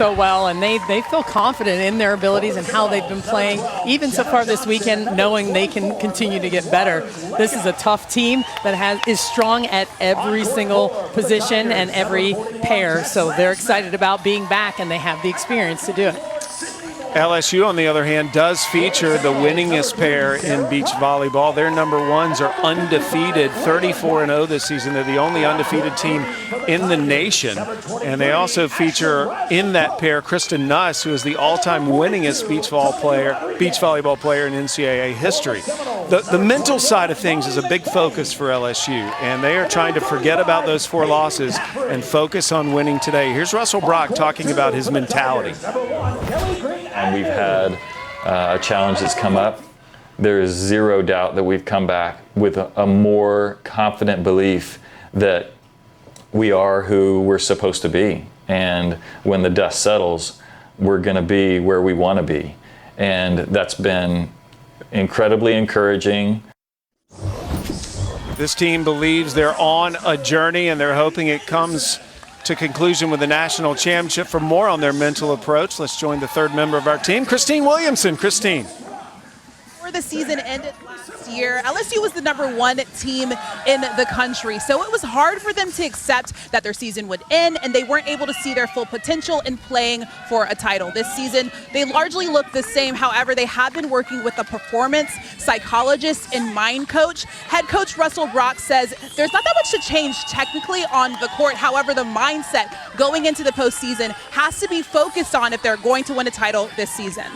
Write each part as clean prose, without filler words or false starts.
So well, and they feel confident in their abilities and how they've been playing, even so far this weekend, knowing they can continue to get better. This is a tough team that is strong at every single position and every pair, so they're excited about being back, and they have the experience to do it. LSU, on the other hand, does feature the winningest pair in beach volleyball. Their number ones are undefeated, 34-0 this season. They're the only undefeated team in the nation. And they also feature in that pair Kristen Nuss, who is the all-time winningest beach volleyball player in NCAA history. The mental side of things is a big focus for LSU, and they are trying to forget about those 4 losses and focus on winning today. Here's Russell Brock talking about his mentality. And we've had a challenge that's come up. There is zero doubt that we've come back with a more confident belief that we are who we're supposed to be. And when the dust settles, we're going to be where we want to be. And that's been incredibly encouraging. This team believes they're on a journey, and they're hoping it comes to conclusion with the national championship. For more on their mental approach, let's join the third member of our team, Christine Williamson. Christine. Before the season ended last year, LSU was the #1 team in the country, so it was hard for them to accept that their season would end and they weren't able to see their full potential in playing for a title. This season, they largely look the same. However, they have been working with a performance psychologist and mind coach. Head coach Russell Brock says there's not that much to change technically on the court. However, the mindset going into the postseason has to be focused on if they're going to win a title this season.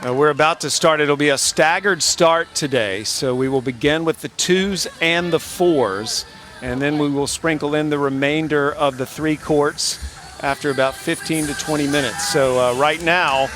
We're about to start. It'll be a staggered start today, so we will begin with the 2s and the 4s, and then we will sprinkle in the remainder of the 3 courts after about 15 to 20 minutes. So right now,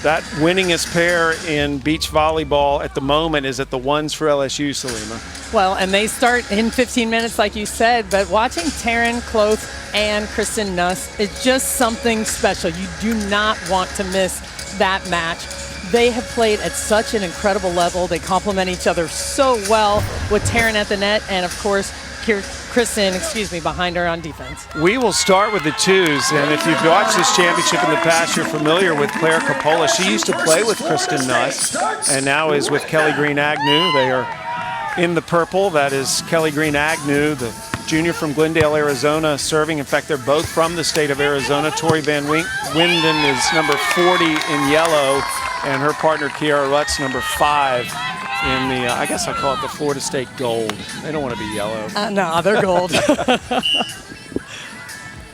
that winningest pair in beach volleyball at the moment is at the 1s for LSU, Salima. Well, and they start in 15 minutes, like you said, but watching Taryn Cloth and Kristen Nuss is just something special. You do not want to miss that match. They have played at such an incredible level. They complement each other so well with Taryn at the net and, of course, Kristen, behind her on defense. We will start with the 2s, and if you've watched this championship in the past, you're familiar with Claire Coppola. She used to play with Kristen Nuss and now is with Kelly Green Agnew. They are in the purple. That is Kelly Green Agnew, the junior from Glendale, Arizona, serving. In fact, they're both from the state of Arizona. Tori Van Winden is number 40 in yellow, and her partner Kiara Rutz, number 5 in the, I guess I call it the Florida State gold. They don't want to be yellow. No, they're gold.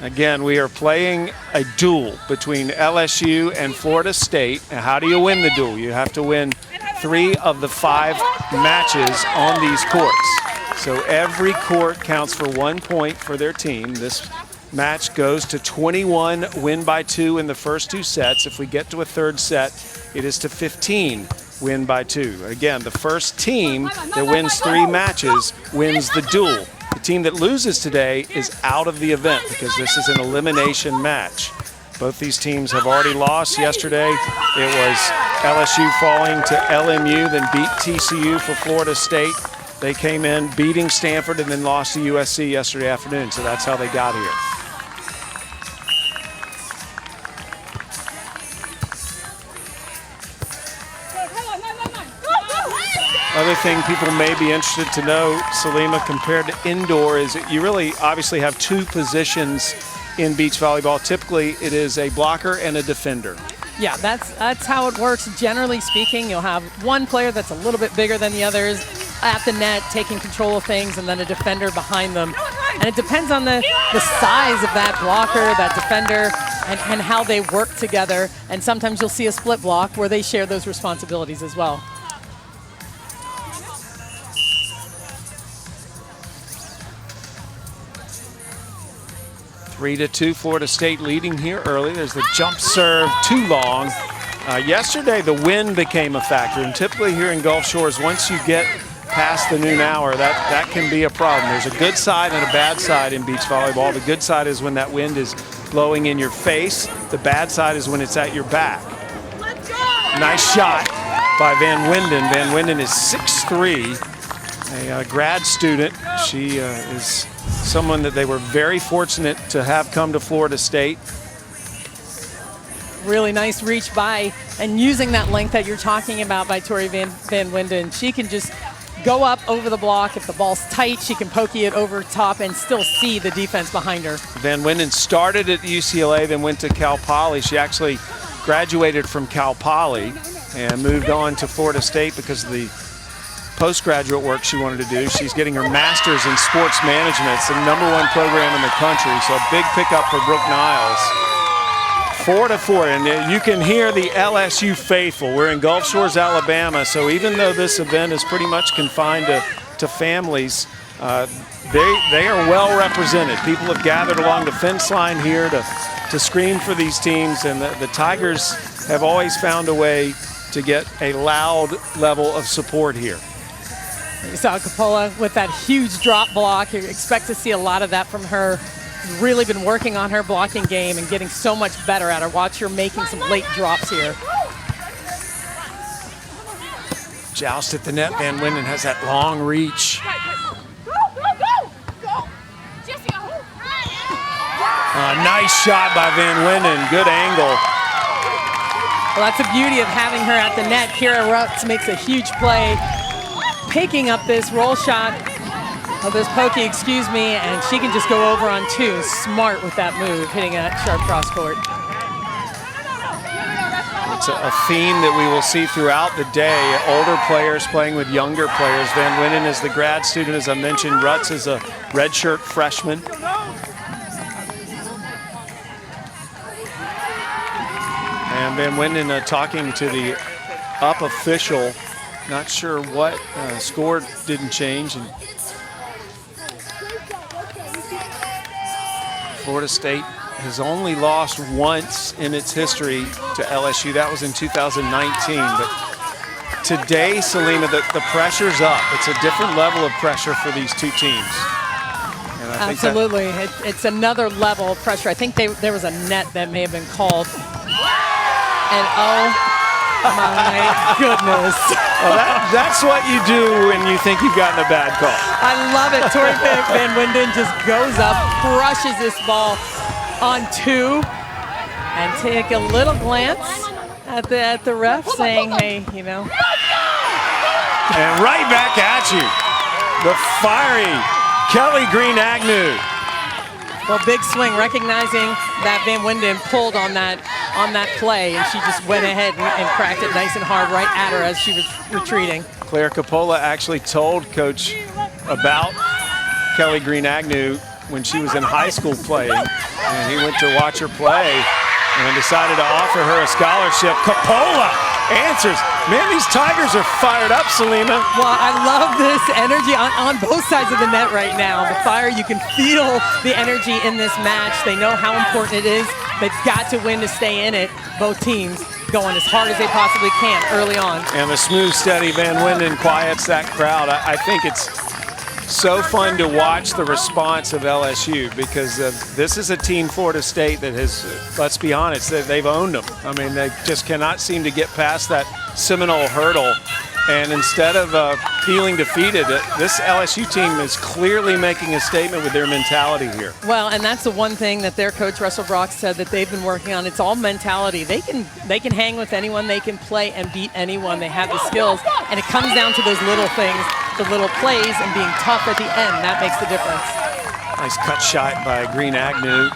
Again, we are playing a duel between LSU and Florida State. And how do you win the duel? You have to win 3 of the 5 matches on these courts. So every court counts for 1 point for their team. This match goes to 21, win by 2 in the first 2 sets. If we get to a 3rd set, it is to 15, win by 2. Again, the first team that wins 3 matches wins the duel. The team that loses today is out of the event because this is an elimination match. Both these teams have already lost. Yesterday, it was LSU falling to LMU, then beat TCU for Florida State. They came in beating Stanford and then lost to USC yesterday afternoon, so that's how they got here. Other thing people may be interested to know, Salima, compared to indoor, is that you really obviously have 2 positions in beach volleyball. Typically, it is a blocker and a defender. Yeah, that's how it works. Generally speaking, you'll have one player that's a little bit bigger than the others at the net, taking control of things, and then a defender behind them. And it depends on the size of that blocker, that defender, and how they work together. And sometimes you'll see a split block where they share those responsibilities as well. Three to 2, Florida State leading here early. There's the jump serve, too long. Yesterday, the wind became a factor, and typically here in Gulf Shores, once you get past the noon hour, that can be a problem. There's a good side and a bad side in beach volleyball. The good side is when that wind is blowing in your face. The bad side is when it's at your back. Nice shot by Van Winden. Van Winden is 6'3", a grad student. She is someone that they were very fortunate to have come to Florida State. Really nice reach by, and using that length that you're talking about by Tori Van Winden. She can just go up over the block. If the ball's tight, she can pokey it over top and still see the defense behind her. Van Winden started at UCLA, then went to Cal Poly. She actually graduated from Cal Poly and moved on to Florida State because of the postgraduate work she wanted to do. She's getting her master's in sports management. It's the #1 program in the country, so a big pickup for Brooke Niles. 4-4, and you can hear the LSU faithful. We're in Gulf Shores, Alabama, so even though this event is pretty much confined to families, they are well represented. People have gathered along the fence line here to scream for these teams, and the Tigers have always found a way to get a loud level of support here. You saw Coppola with that huge drop block. You expect to see a lot of that from her. Really been working on her blocking game and getting so much better at her. Watch her making some late drops here. Joust at the net. Van Winden has that long reach. Nice shot by Van Winden. Good angle. Well, that's the beauty of having her at the net. Kira Rutz makes a huge play, picking up this roll shot. This pokey, excuse me, and she can just go over on two. Smart with that move, hitting a sharp cross court. It's a theme that we will see throughout the day. Older players playing with younger players. Van Winden is the grad student, as I mentioned. Rutz is a redshirt freshman. And Van Winden talking to the up official. Not sure what score didn't change. And Florida State has only lost once in its history to LSU. That was in 2019. But today, Salima, the pressure's up. It's a different level of pressure for these two teams. And I think absolutely. It's another level of pressure. I think there was a net that may have been called. And oh my goodness. Well, that's what you do when you think you've gotten a bad call. I love it. Tori Van Winden just goes up, crushes this ball on two, and take a little glance at the ref saying, hey, you know. And right back at you. The fiery Kelly Green Agnew. Well, big swing, recognizing that Van Winden pulled on that play, and she just went ahead and cracked it nice and hard right at her as she was retreating. Claire Coppola actually told Coach about Kelly Green Agnew when she was in high school playing, and he went to watch her play and decided to offer her a scholarship. Coppola answers. Man, these Tigers are fired up, Salima. Well, I love this energy on both sides of the net right now. The fire, you can feel the energy in this match. They know how important it is. They've got to win to stay in it. Both teams going as hard as they possibly can early on. And the smooth, steady Van Winden quiets that crowd. I think it's so fun to watch the response of LSU because this is a team, Florida State, that has, let's be honest, they've owned them. I mean, they just cannot seem to get past that Seminole hurdle. And instead of feeling defeated, this LSU team is clearly making a statement with their mentality here. Well, and that's the one thing that their coach, Russell Brock, said that they've been working on. It's all mentality. They can hang with anyone. They can play and beat anyone. They have the skills. And it comes down to those little things, the little plays, and being tough at the end. That makes the difference. Nice cut shot by Green Agnew.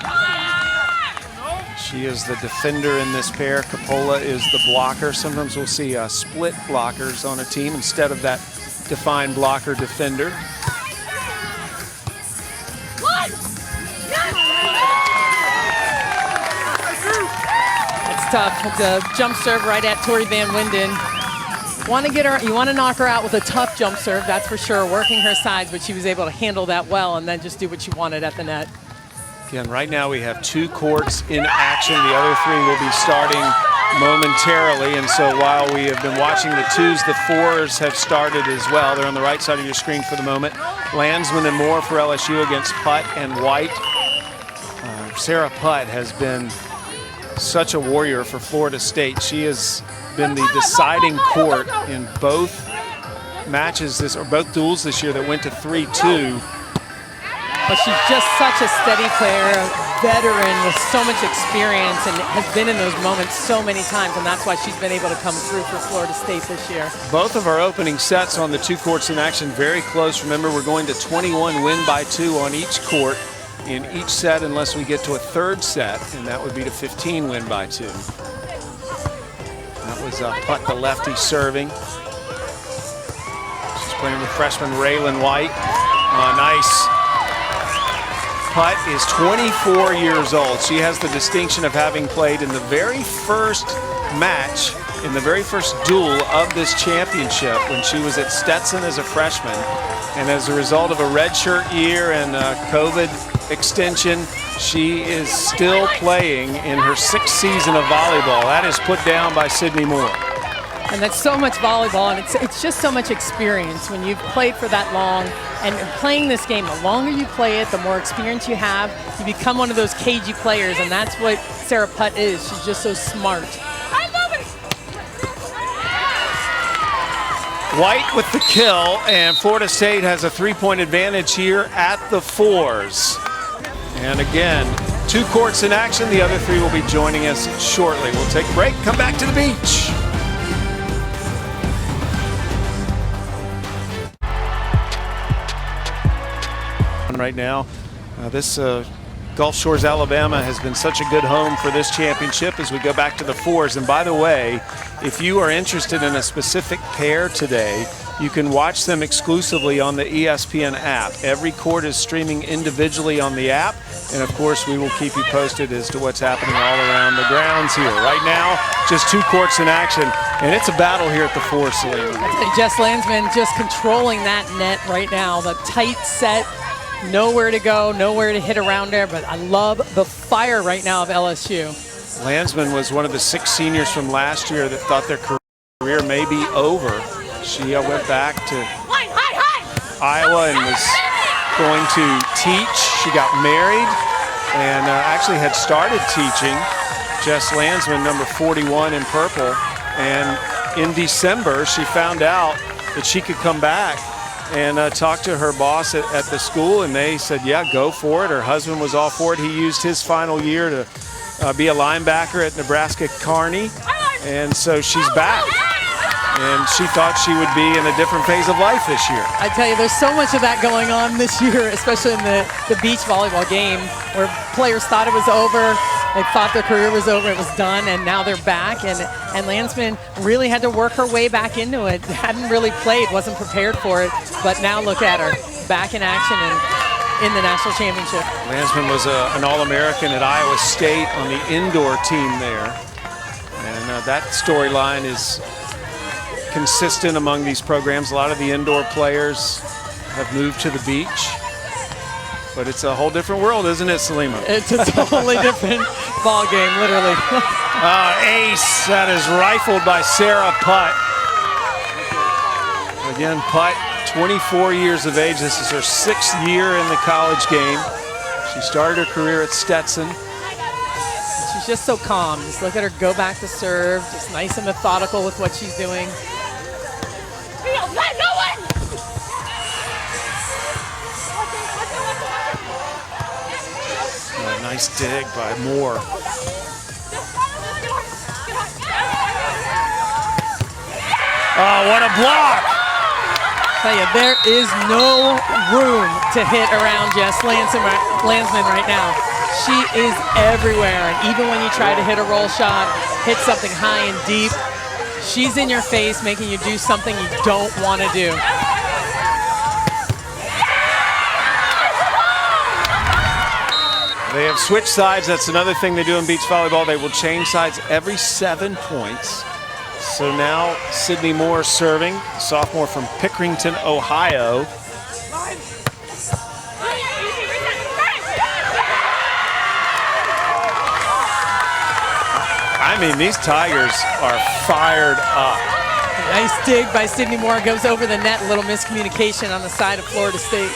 She is the defender in this pair. Coppola is the blocker. Sometimes we'll see split blockers on a team instead of that defined blocker defender. It's tough. It's a jump serve right at Tori Van Winden. Want to get her, you want to knock her out with a tough jump serve, that's for sure. Working her sides, but she was able to handle that well and then just do what she wanted at the net. Again, right now we have two courts in action. The other three will be starting momentarily. And so while we have been watching the twos, the fours have started as well. They're on the right side of your screen for the moment. Landsman and Moore for LSU against Putt and White. Sarah Putt has been such a warrior for Florida State. She has been the deciding court in both matches, or both duels this year that went to 3-2. But she's just such a steady player, veteran with so much experience and has been in those moments so many times, and that's why she's been able to come through for Florida State this year. Both of our opening sets on the 2 courts in action very close. Remember, we're going to 21 win by 2 on each court in each set unless we get to a 3rd set, and that would be to 15 win by 2. That was Putt, the lefty, serving. She's playing with freshman Raylan White. Nice. Putt is 24 years old. She has the distinction of having played in the very first match, in the very first duel of this championship when she was at Stetson as a freshman. And as a result of a redshirt year and a COVID extension, she is still playing in her 6th season of volleyball. That is put down by Sydney Moore. And that's so much volleyball, and it's just so much experience when you've played for that long. And playing this game, the longer you play it, the more experience you have. You become one of those cagey players, and that's what Sarah Putt is. She's just so smart. White with the kill, and Florida State has a 3-point advantage here at the 4s. And again, 2 courts in action. The other 3 will be joining us shortly. We'll take a break, come back to the beach. Right now, this Gulf Shores, Alabama has been such a good home for this championship as we go back to the 4s. And by the way, if you are interested in a specific pair today, you can watch them exclusively on the ESPN app. Every court is streaming individually on the app. And of course, we will keep you posted as to what's happening all around the grounds here. Right now, just 2 courts in action. And it's a battle here at the 4, Selena. Jess Landsman just controlling that net right now. The tight set. Nowhere to go, nowhere to hit around there, but I love the fire right now of LSU. Landsman was one of the 6 seniors from last year that thought their career may be over. She went back to Iowa and was going to teach. She got married and actually had started teaching. Jess Landsman, number 41 in purple. And in December, she found out that she could come back and talked to her boss at the school, and they said, yeah, go for it. Her husband was all for it. He used his final year to be a linebacker at Nebraska Kearney, and so she's back. And she thought she would be in a different phase of life this year. I tell you, there's so much of that going on this year, especially in the beach volleyball game, where players thought it was over. They thought their career was over, it was done, and now they're back. And Landsman really had to work her way back into it. Hadn't really played, wasn't prepared for it, but now look at her, back in action and in the national championship. Landsman was an All-American at Iowa State on the indoor team there. And that storyline is consistent among these programs. A lot of the indoor players have moved to the beach. But it's a whole different world, isn't it, Salima? It's a totally different ball game, literally. Ace, that is rifled by Sarah Putt. Again, Putt, 24 years of age. This is her 6th year in the college game. She started her career at Stetson. She's just so calm. Just look at her go back to serve. Just nice and methodical with what she's doing. Nice dig by Moore. Oh, what a block! Tell you, there is no room to hit around Jess Landsman right now. She is everywhere, and even when you try to hit a roll shot, hit something high and deep, she's in your face making you do something you don't want to do. They have switched sides. That's another thing they do in beach volleyball. They will change sides every 7 points. So now Sydney Moore serving, sophomore from Pickerington, Ohio. I mean, these Tigers are fired up. Nice dig by Sydney Moore, goes over the net, a little miscommunication on the side of Florida State.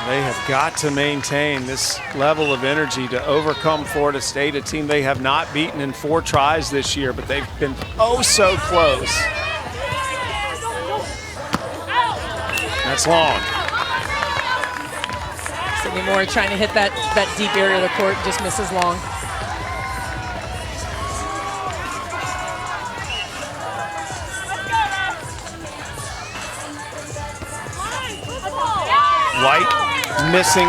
They have got to maintain this level of energy to overcome Florida State, a team they have not beaten in 4 tries this year, but they've been oh so close. That's long. So Whitney Moore trying to hit that deep area of the court, just misses long. White missing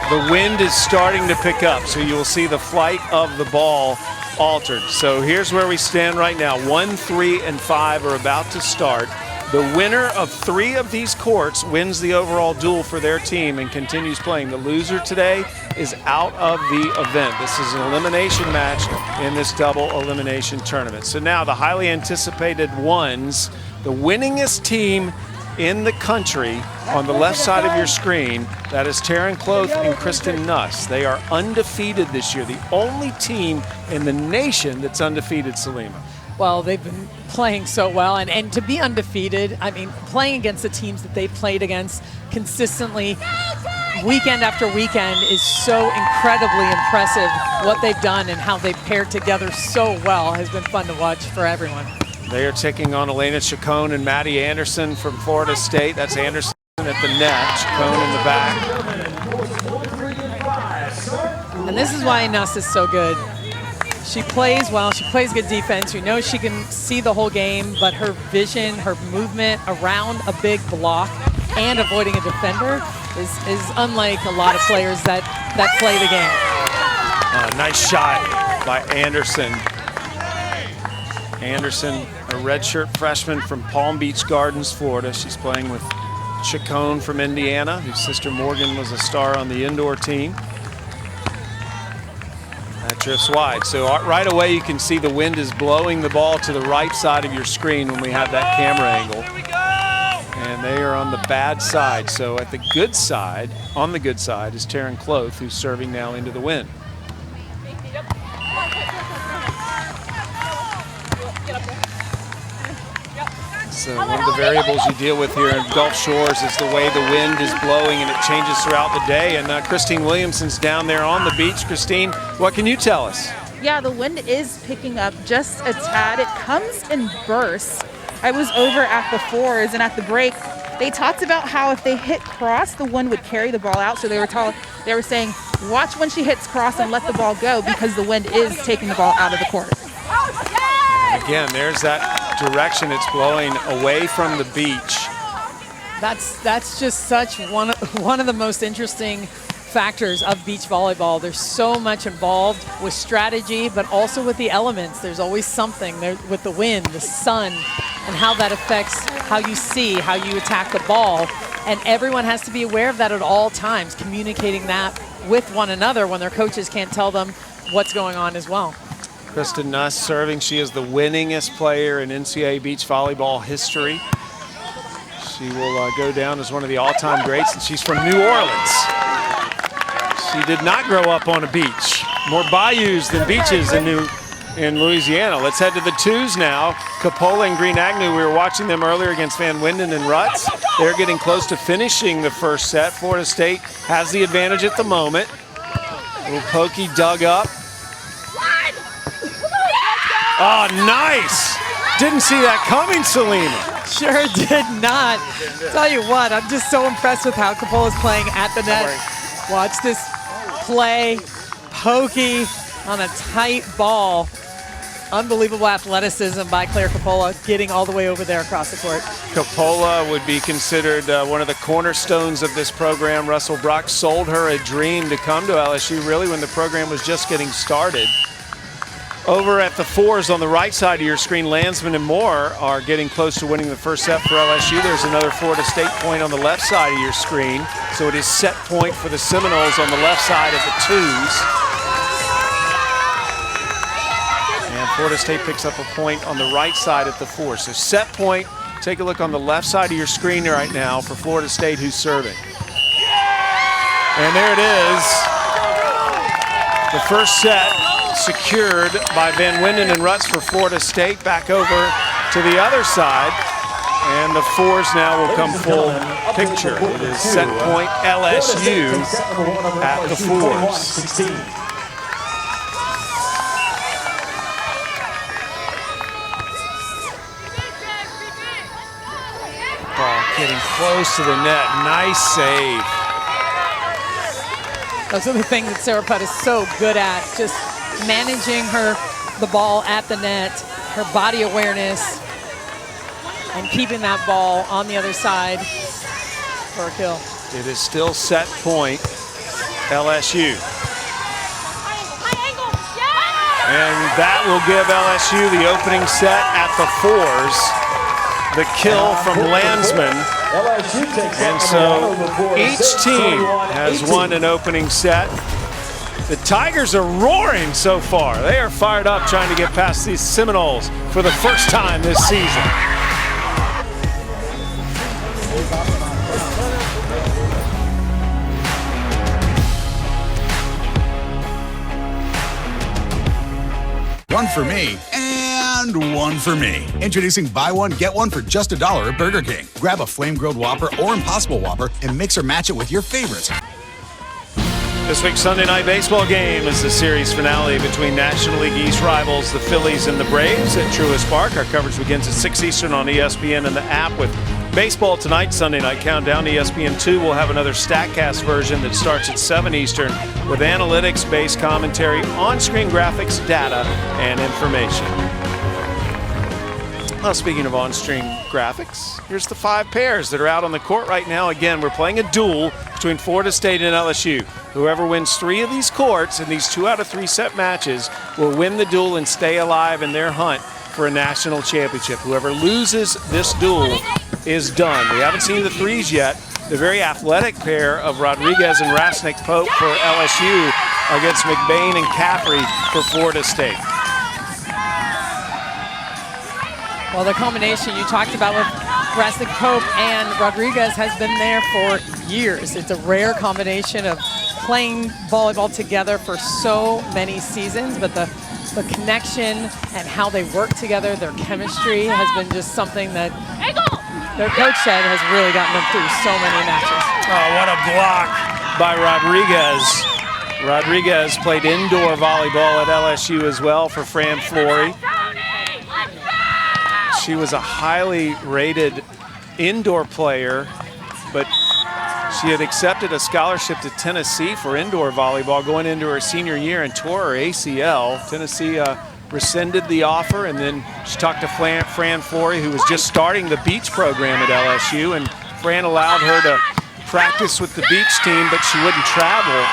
the wind is starting to pick up, so you'll see the flight of the ball altered. So here's where we stand right now. 1, 3, and 5 are about to start. The winner of 3 of these courts wins the overall duel for their team and continues playing. The loser today is out of the event. This is an elimination match in this double elimination tournament. So now the highly anticipated ones, the winningest team in the country on the left side of your screen, that is Taryn Cloth and Kristen Nuss. They are undefeated this year, the only team in the nation that's undefeated, Salima. Well, they've been playing so well, and to be undefeated, I mean, playing against the teams that they've played against consistently weekend after weekend is so incredibly impressive. What they've done and how they've paired together so well has been fun to watch for everyone. They are taking on Elena Chacon and Maddie Anderson from Florida State. That's Anderson at the net, Chacon in the back. And this is why Nuss is so good. She plays well, she plays good defense. You know she can see the whole game, but her vision, her movement around a big block and avoiding a defender is unlike a lot of players that play the game. Nice shot by Anderson. Anderson, a redshirt freshman from Palm Beach Gardens, Florida. She's playing with Chacon from Indiana, whose sister Morgan was a star on the indoor team. That drifts wide. So right away you can see the wind is blowing the ball to the right side of your screen when we have that camera angle. And they are on the bad side. So at the good side, on the good side, is Taryn Cloth, who's serving now into the wind. So one of the variables you deal with here in Gulf Shores is the way the wind is blowing, and it changes throughout the day. And Christine Williamson's down there on the beach. Christine, what can you tell us? Yeah, the wind is picking up just a tad. It comes in bursts. I was over at the fours, and at the break, they talked about how if they hit cross, the wind would carry the ball out. So they were saying, watch when she hits cross and let the ball go, because the wind is taking the ball out of the court. And again, there's that direction it's blowing away from the beach. That's just such one of the most interesting factors of beach volleyball. There's so much involved with strategy, but also with the elements. There's always something there with the wind, the sun, and how that affects how you see, how you attack the ball. And everyone has to be aware of that at all times, communicating that with one another when their coaches can't tell them what's going on as well. Kristen Nuss serving. She is the winningest player in NCAA beach volleyball history. She will go down as one of the all-time greats, and she's from New Orleans. She did not grow up on a beach. More bayous than beaches in Louisiana. Let's head to the twos now. Coppola and Green Agnew, we were watching them earlier against Van Winden and Rutz. They're getting close to finishing the first set. Florida State has the advantage at the moment. A little pokey dug up. Oh, nice. Didn't see that coming, Salima. Sure did not. Tell you what, I'm just so impressed with how Coppola is playing at the net. Watch this play, pokey on a tight ball. Unbelievable athleticism by Claire Coppola, getting all the way over there across the court. Coppola would be considered one of the cornerstones of this program. Russell Brock sold her a dream to come to LSU, really, when the program was just getting started. Over at the fours on the right side of your screen, Landsman and Moore are getting close to winning the first set for LSU. There's another Florida State point on the left side of your screen. So it is set point for the Seminoles on the left side of the twos. And Florida State picks up a point on the right side at the fours. So set point, take a look on the left side of your screen right now for Florida State, who's serving. And there it is. The first set secured by Van Winden and Rutz for Florida State. Back over to the other side, and the fours now will come full picture. It is set point LSU at the fours. Ball getting close to the net. Nice save. Those are the things that Sarah Putt is so good at, just managing the ball at the net, her body awareness, and keeping that ball on the other side for a kill. It is still set point, LSU. And that will give LSU the opening set at the fours. The kill from Landsman. And so each team has won an opening set. The Tigers are roaring so far. They are fired up trying to get past these Seminoles for the first time this season. One for me and one for me. Introducing buy one, get one for just $1 at Burger King. Grab a flame-grilled Whopper or Impossible Whopper and mix or match it with your favorites. This week's Sunday night baseball game is the series finale between National League East rivals, the Phillies and the Braves at Truist Park. Our coverage begins at 6 Eastern on ESPN and the app with baseball tonight, Sunday night countdown. ESPN2 will have another StatCast version that starts at 7 Eastern with analytics-based commentary, on-screen graphics, data, and information. Well, speaking of on-screen graphics, here's the 5 pairs that are out on the court right now. Again, we're playing a duel between Florida State and LSU. Whoever wins 3 of these courts in these 2 out of 3 set matches will win the duel and stay alive in their hunt for a national championship. Whoever loses this duel is done. We haven't seen the threes yet. The very athletic pair of Rodriguez and Rasnick-Pope for LSU against McBain and Caffrey for Florida State. Well, the combination you talked about with Rasnick-Pope and Rodriguez has been there for years. It's a rare combination of playing volleyball together for so many seasons, but the connection and how they work together, their chemistry has been just something that their coach said has really gotten them through so many matches. Oh, what a block by Rodriguez. Rodriguez played indoor volleyball at LSU as well for Fran Flory. She was a highly rated indoor player, but she had accepted a scholarship to Tennessee for indoor volleyball going into her senior year and tore her ACL. Tennessee rescinded the offer, and then she talked to Fran Flory, who was just starting the beach program at LSU, and Fran allowed her to practice with the beach team, but she wouldn't travel,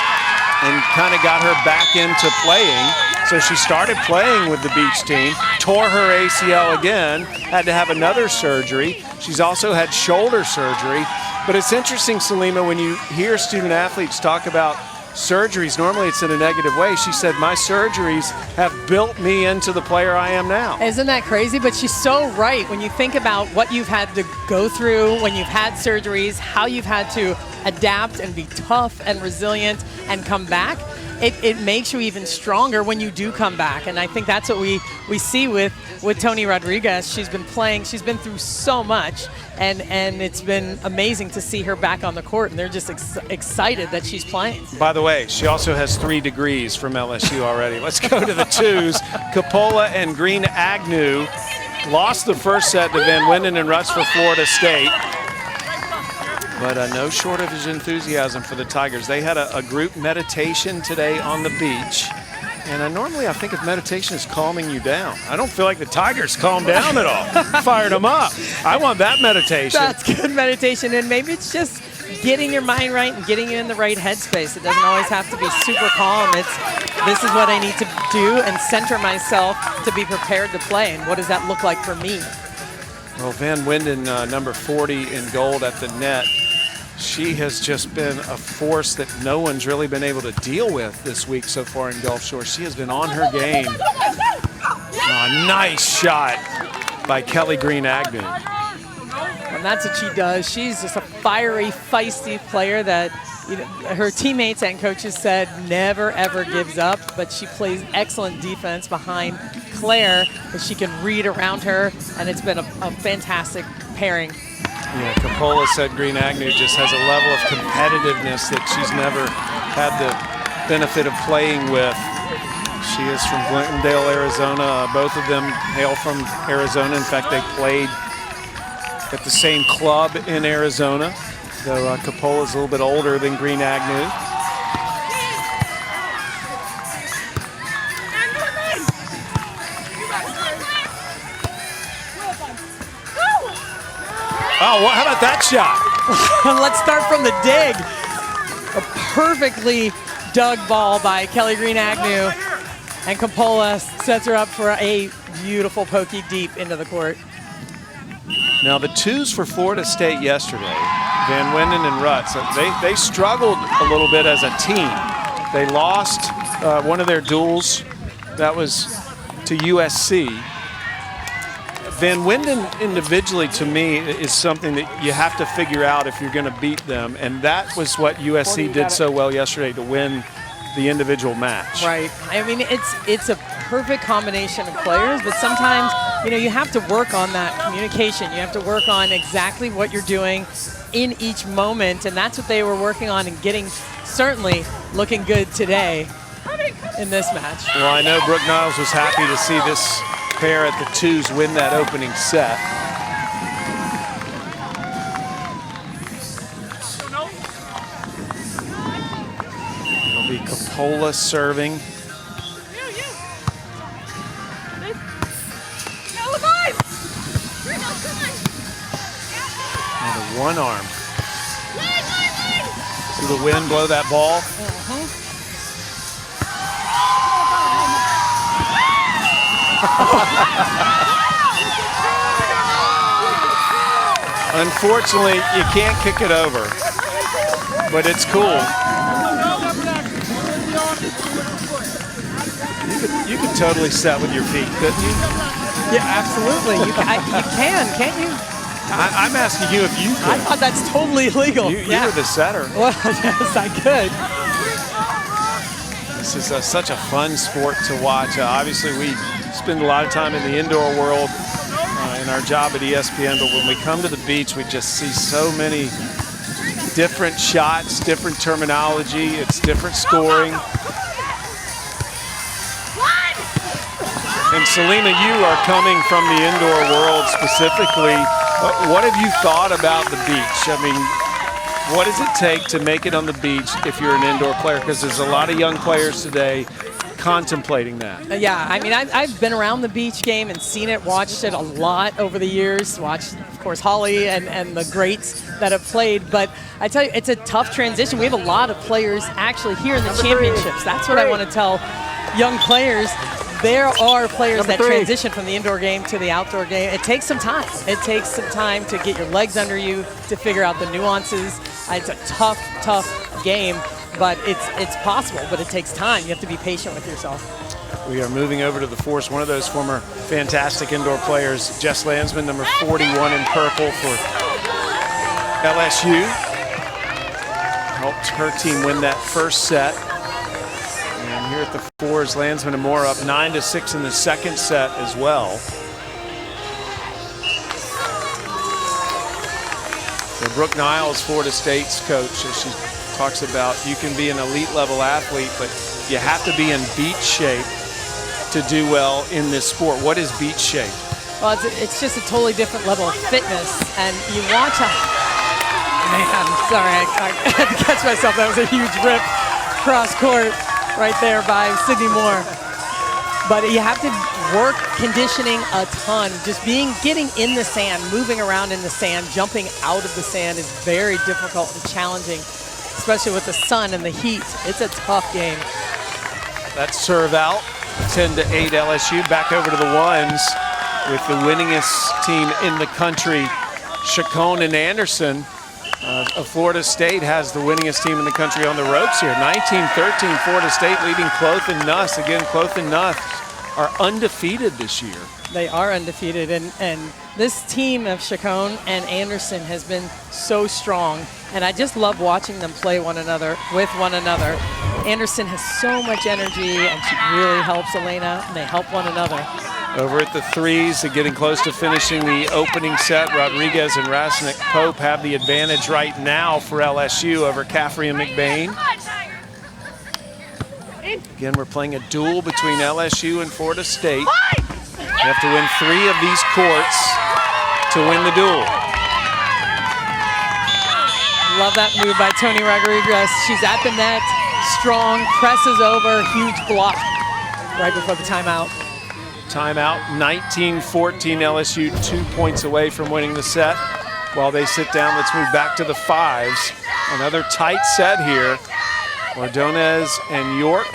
and kind of got her back into playing. So she started playing with the beach team, tore her ACL again, had to have another surgery. She's also had shoulder surgery. But it's interesting, Salima, when you hear student athletes talk about surgeries, normally it's in a negative way. She said, my surgeries have built me into the player I am now. Isn't that crazy? But she's so right. When you think about what you've had to go through, when you've had surgeries, how you've had to adapt and be tough and resilient and come back, it makes you even stronger when you do come back. And I think that's what we see with Toni Rodriguez. She's been playing, she's been through so much, and it's been amazing to see her back on the court, and they're just excited that she's playing. By the way, she also has 3 degrees from LSU already. Let's go to the twos. Coppola and Green Agnew lost the first set to Van Winden and Rutz for Florida State. But no shortage of enthusiasm for the Tigers. They had a group meditation today on the beach. And normally I think of meditation as calming you down. I don't feel like the Tigers calmed down at all. Fired them up. I want that meditation. That's good meditation. And maybe it's just getting your mind right and getting you in the right headspace. It doesn't always have to be super calm. This is what I need to do and center myself to be prepared to play. And what does that look like for me? Well, Van Winden, number 40 in gold at the net. She has just been a force that no one's really been able to deal with this week so far in Gulf Shores. She has been on her game. Oh, nice shot by Kelly Green Agnew. And that's what she does. She's just a fiery, feisty player that her teammates and coaches said never, ever gives up, but she plays excellent defense behind Claire, that she can read around her, and it's been a fantastic pairing. Yeah, Coppola said Green Agnew just has a level of competitiveness that she's never had the benefit of playing with. She is from Glendale, Arizona. Both of them hail from Arizona. In fact, they played at the same club in Arizona, though Coppola is a little bit older than Green Agnew. Oh, well, how about that shot? Let's start from the dig. A perfectly dug ball by Kelly Green Agnew. And Coppola sets her up for a beautiful pokey deep into the court. Now the twos for Florida State yesterday, Van Winden and Rutz, they struggled a little bit as a team. They lost one of their duels. That was to USC. Van Winden individually, to me, is something that you have to figure out if you're going to beat them. And that was what USC did so well yesterday to win the individual match. Right. I mean, it's a perfect combination of players, but sometimes, you know, you have to work on that communication. You have to work on exactly what you're doing in each moment, and that's what they were working on and getting, certainly looking good today in this match. Well, I know Brooke Niles was happy to see this pair at the twos win that opening set. It'll be Coppola serving. And a one arm. See the wind blow that ball? Unfortunately, you can't kick it over, but it's cool. You could totally set with your feet, couldn't you? Yeah, absolutely. You can, can't you? I'm asking you if you could. I thought that's totally illegal. You were the setter. Well, yes, I could. This is such a fun sport to watch. Obviously, we spend a lot of time in the indoor world in our job at ESPN, but when we come to the beach, we just see so many different shots, different terminology, it's different scoring. And Selena, you are coming from the indoor world specifically. What have you thought about the beach? I mean, what does it take to make it on the beach if you're an indoor player? Because there's a lot of young players today contemplating that. Yeah, I mean, I've been around the beach game and seen it, watched it a lot over the years, watched, of course, Holly and the greats that have played, but I tell you, it's a tough transition. We have a lot of players actually here in the championships. That's what I want to tell young players. There are players that transition from the indoor game to the outdoor game. It takes some time. It takes some time to get your legs under you, to figure out the nuances. It's a tough, tough game, but it's possible, but it takes time. You have to be patient with yourself. We are moving over to the force. One of those former fantastic indoor players, Jess Landsman, number 41 in purple for LSU. Helped her team win that first set. And here at the fours, Landsman and Moore up 9-6 in the second set as well. So Brooke Niles, Florida State's coach, as she talks about, you can be an elite level athlete, but you have to be in beach shape to do well in this sport. What is beach shape? Well, it's just a totally different level of fitness, and you watch a... Man, sorry, I had to catch myself. That was a huge rip cross court right there by Sydney Moore. But you have to work conditioning a ton. Just getting in the sand, moving around in the sand, jumping out of the sand is very difficult and challenging, especially with the sun and the heat. It's a tough game. That serve out, 10-8 LSU. Back over to the ones with the winningest team in the country, Chacon and Anderson. Of Florida State has the winningest team in the country on the ropes here. 19-13, Florida State leading Cloth and Nuss. Again, Cloth and Nuss are undefeated this year. They are undefeated, and this team of Chacon and Anderson has been so strong, and I just love watching them play with one another. Anderson has so much energy, and she really helps Elena, and they help one another. Over at the threes, they're getting close to finishing the opening set. Rodriguez and Rasnik Pope have the advantage right now for LSU over Caffrey and McBain. Again, we're playing a duel between LSU and Florida State. You have to win 3 of these courts to win the duel. Love that move by Tony Rodriguez. She's at the net, strong, presses over, huge block right before the timeout. Timeout, 19-14 LSU, 2 points away from winning the set. while they sit down. Let's move back to the fives. Another tight set here. Ordonez and York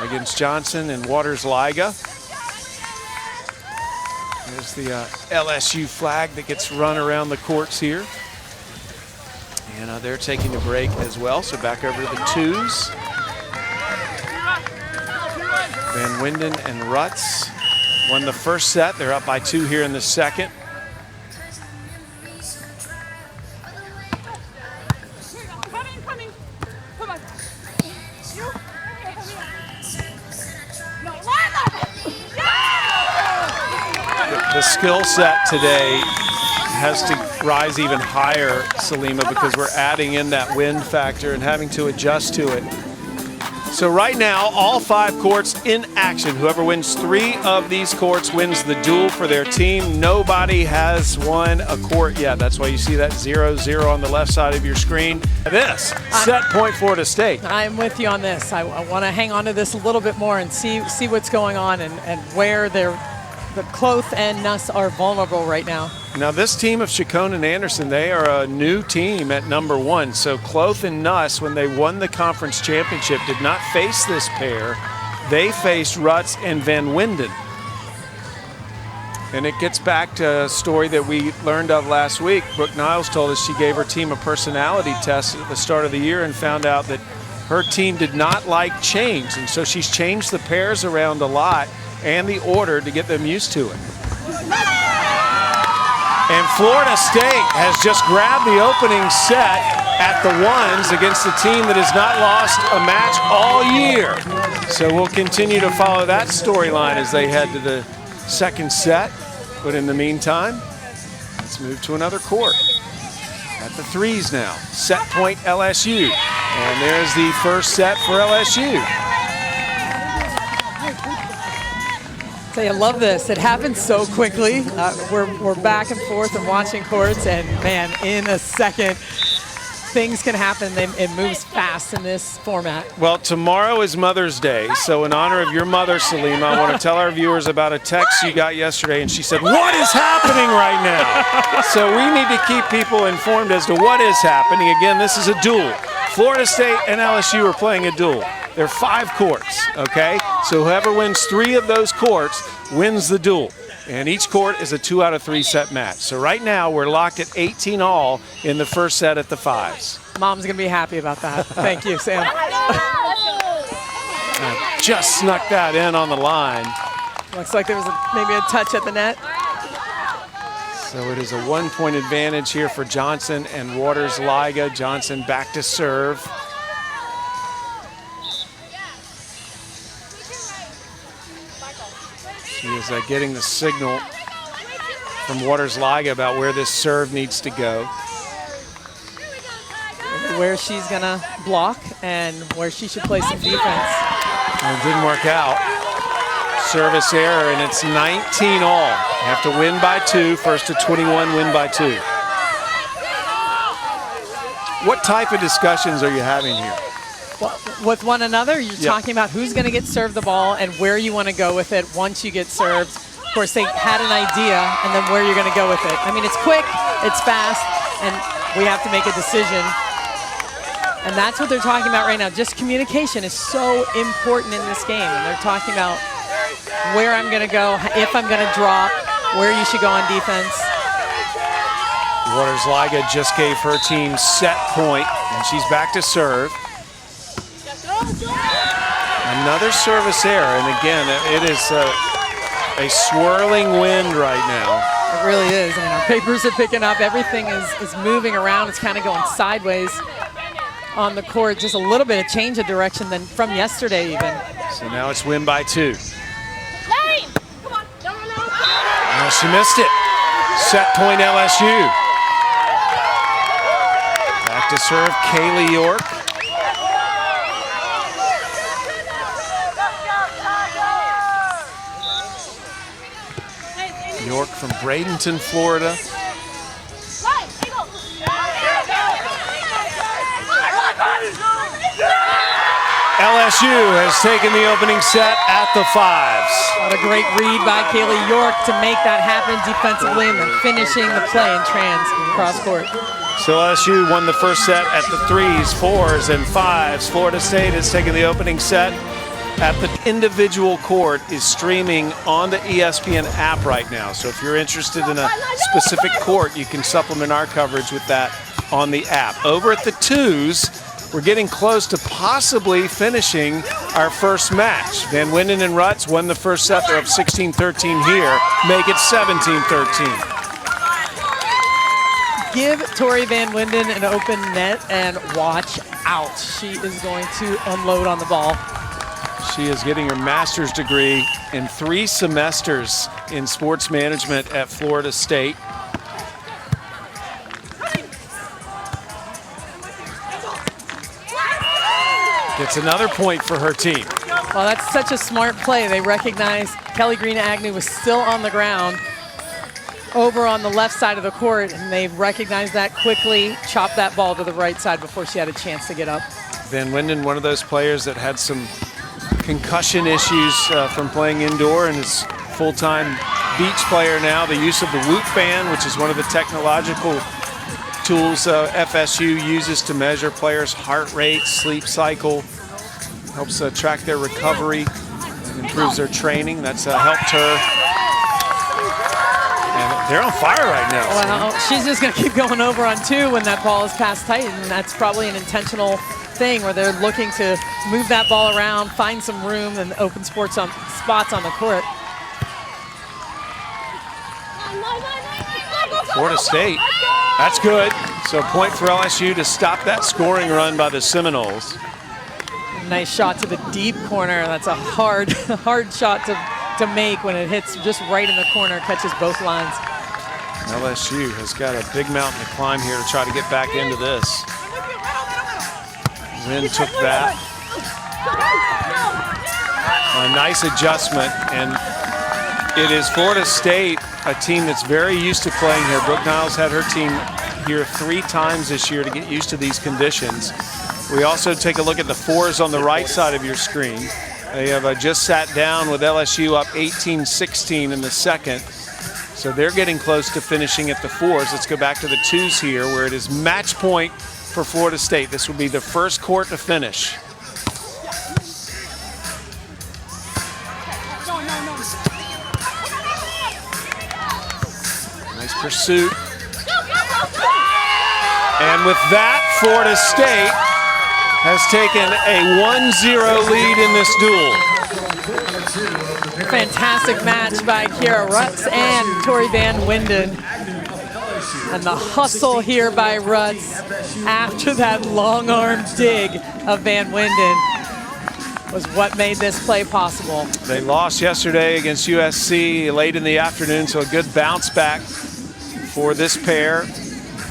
against Johnson and Waters-Liga. There's the LSU flag that gets run around the courts here. And they're taking a break as well, so back over to the twos. Van Winden and Rutz won the first set. They're up by 2 here in the second. The skill set today has to rise even higher, Salima, because we're adding in that wind factor and having to adjust to it. So right now, all 5 courts in action. Whoever wins 3 of these courts wins the duel for their team. Nobody has won a court yet. That's why you see that 0-0 on the left side of your screen. This, set point Florida State. I'm with you on this. I want to hang on to this a little bit more and see what's going on and where the Cloth and Nuss are vulnerable right now. Now this team of Chacon and Anderson, they are a new team at number 1. So Cloth and Nuss, when they won the conference championship, did not face this pair. They faced Rutz and Van Winden. And it gets back to a story that we learned of last week. Brooke Niles told us she gave her team a personality test at the start of the year and found out that her team did not like change. And so she's changed the pairs around a lot and the order to get them used to it. And Florida State has just grabbed the opening set at the ones against a team that has not lost a match all year. So we'll continue to follow that storyline as they head to the second set. But in the meantime, let's move to another court. At the threes now, set point LSU. And there's the first set for LSU. So I love this. It happens so quickly. We're back and forth and watching courts, and man, in a second, things can happen. It moves fast in this format. Well, tomorrow is Mother's Day, so in honor of your mother, Salima, I want to tell our viewers about a text you got yesterday, and she said, "What is happening right now?" So we need to keep people informed as to what is happening. Again, this is a duel. Florida State and LSU are playing a duel. There are 5 courts, okay? So whoever wins 3 of those courts wins the duel. And each court is a 2 out of 3 set match. So right now we're locked at 18 all in the first set at the fives. Mom's going to be happy about that. Thank you, Sam. Just snuck that in on the line. Looks like there was maybe a touch at the net. So it is a 1-point advantage here for Johnson and Waters-Liga. Johnson back to serve. She is getting the signal from Waters-Liga about where this serve needs to go. Where she's going to block and where she should play some defense. And it didn't work out. Service error, and it's 19 all. You have to win by 2. First to 21, win by 2. What type of discussions are you having here? With one another, you're talking about who's going to get served the ball and where you want to go with it once you get served. Of course, they had an idea, and then where you're going to go with it. I mean, it's quick, it's fast, and we have to make a decision. And that's what they're talking about right now. Just communication is so important in this game. And they're talking about where I'm going to go, if I'm going to drop, where you should go on defense. Waters-Liga just gave her team set point, and she's back to serve. Another service error, and again, it is a swirling wind right now. It really is. I mean, our papers are picking up. Everything is moving around. It's kind of going sideways on the court. Just a little bit of change of direction than from yesterday even. So now it's win by 2. Oh, she missed it. Set point LSU. Back to serve Kaylee York. York from Bradenton, Florida. LSU has taken the opening set at the 5s. What a great read by Kaylee York to make that happen defensively and then finishing the play in trans cross court. So LSU won the first set at the 3s, 4s, and 5s. Florida State has taken the opening set at the individual court, is streaming on the ESPN app right now. So if you're interested in a specific court, you can supplement our coverage with that on the app. Over at the 2s, we're getting close to possibly finishing our first match. Van Winden and Rutz won the first set. They're up 16-13 here. Make it 17-13. Give Tori Van Winden an open net and watch out. She is going to unload on the ball. She is getting her master's degree in 3 semesters in sports management at Florida State. Gets another point for her team. Well, that's such a smart play. They recognize Kelly Green Agnew was still on the ground over on the left side of the court, and they recognized that quickly, chopped that ball to the right side before she had a chance to get up. Van Winden, one of those players that had some concussion issues from playing indoor and is full-time beach player now. The use of the Whoop band, which is one of the technological tools FSU uses to measure players' heart rate, sleep cycle, helps track their recovery, and improves their training. That's helped her. And they're on fire right now. Well, she's just going to keep going over on 2 when that ball is passed tight, and that's probably an intentional thing where they're looking to move that ball around, find some room and open spots on the court. Florida State, that's good. So a point for LSU to stop that scoring run by the Seminoles. Nice shot to the deep corner. That's a hard shot to make when it hits just right in the corner, catches both lines. LSU has got a big mountain to climb here to try to get back into this. Lynn took that. A nice adjustment, and it is Florida State, a team that's very used to playing here. Brooke Niles had her team here 3 times this year to get used to these conditions. We also take a look at the 4s on the right side of your screen. They have just sat down with LSU up 18-16 in the second. So they're getting close to finishing at the 4s. Let's go back to the 2s here, where it is match point for Florida State. This will be the first court to finish. Nice pursuit. And with that, Florida State has taken a 1-0 lead in this duel. Fantastic match by Kiera Rutz and Tori Van Winden. And the hustle here by Rutz after that long arm dig of Van Winden was what made this play possible. They lost yesterday against USC late in the afternoon, so a good bounce back for this pair,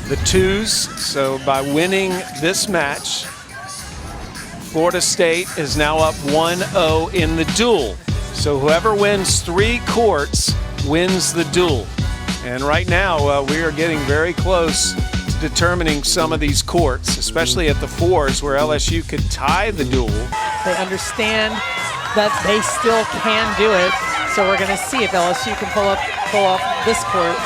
the 2s. So by winning this match, Florida State is now up 1-0 in the duel. So whoever wins 3 courts wins the duel. And right now, we are getting very close to determining some of these courts, especially at the 4s where LSU could tie the duel. They understand that they still can do it. So we're going to see if LSU can pull off this court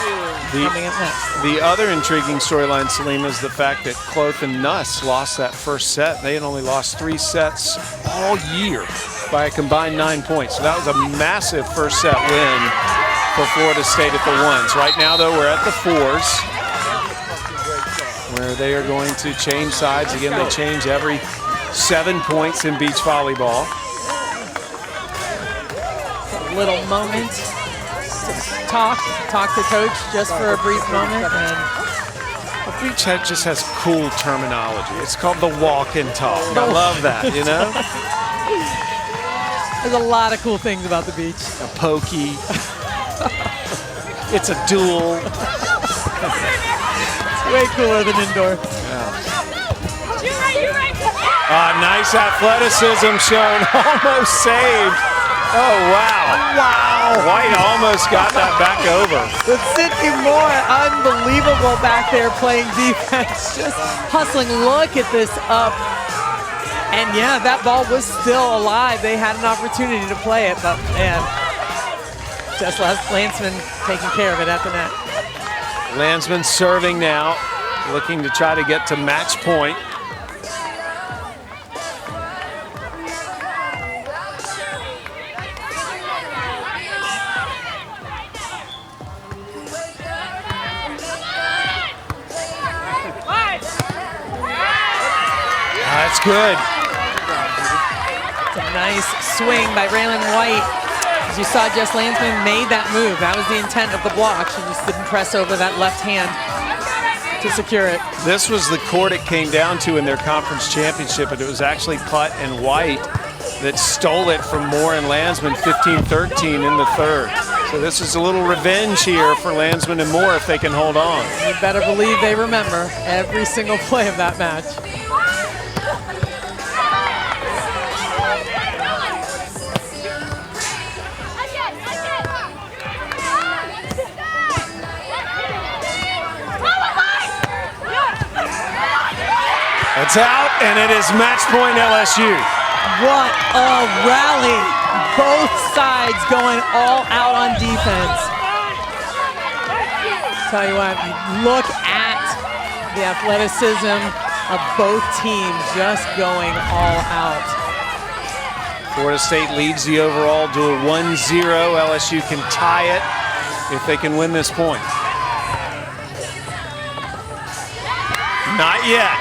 coming up next. The other intriguing storyline, Salim, is the fact that Cloth and Nuss lost that first set. They had only lost 3 sets all year by a combined 9 points. So that was a massive first set win for Florida State at the 1s. Right now, though, we're at the 4s, where they are going to change sides. Again, they change every 7 points in beach volleyball. A little moment to talk to coach just for a brief moment. And the beach just has cool terminology. It's called the walk and talk. I love that, you know? There's a lot of cool things about the beach. A pokey. It's a duel. It's way cooler than indoor. Nice athleticism shown. Almost saved. Oh, wow. Wow. White almost got that back over. But Sydney Moore, unbelievable back there playing defense. Just hustling. Look at this up And yeah, that ball was still alive. They had an opportunity to play it, but man, just Landsman taking care of it at the net. Landsman serving now, looking to try to get to match point. That's good. It's a nice swing by Raylan White. As you saw, Jess Landsman made that move. That was the intent of the block. She just didn't press over that left hand to secure it. This was the court it came down to in their conference championship, but it was actually Putt and White that stole it from Moore and Landsman 15-13 in the third. So this is a little revenge here for Landsman and Moore if they can hold on. You better believe they remember every single play of that match. It's out, and it is match point LSU. What a rally. Both sides going all out on defense. Tell you what, look at the athleticism of both teams just going all out. Florida State leads the overall duel 1-0. LSU can tie it if they can win this point. Not yet.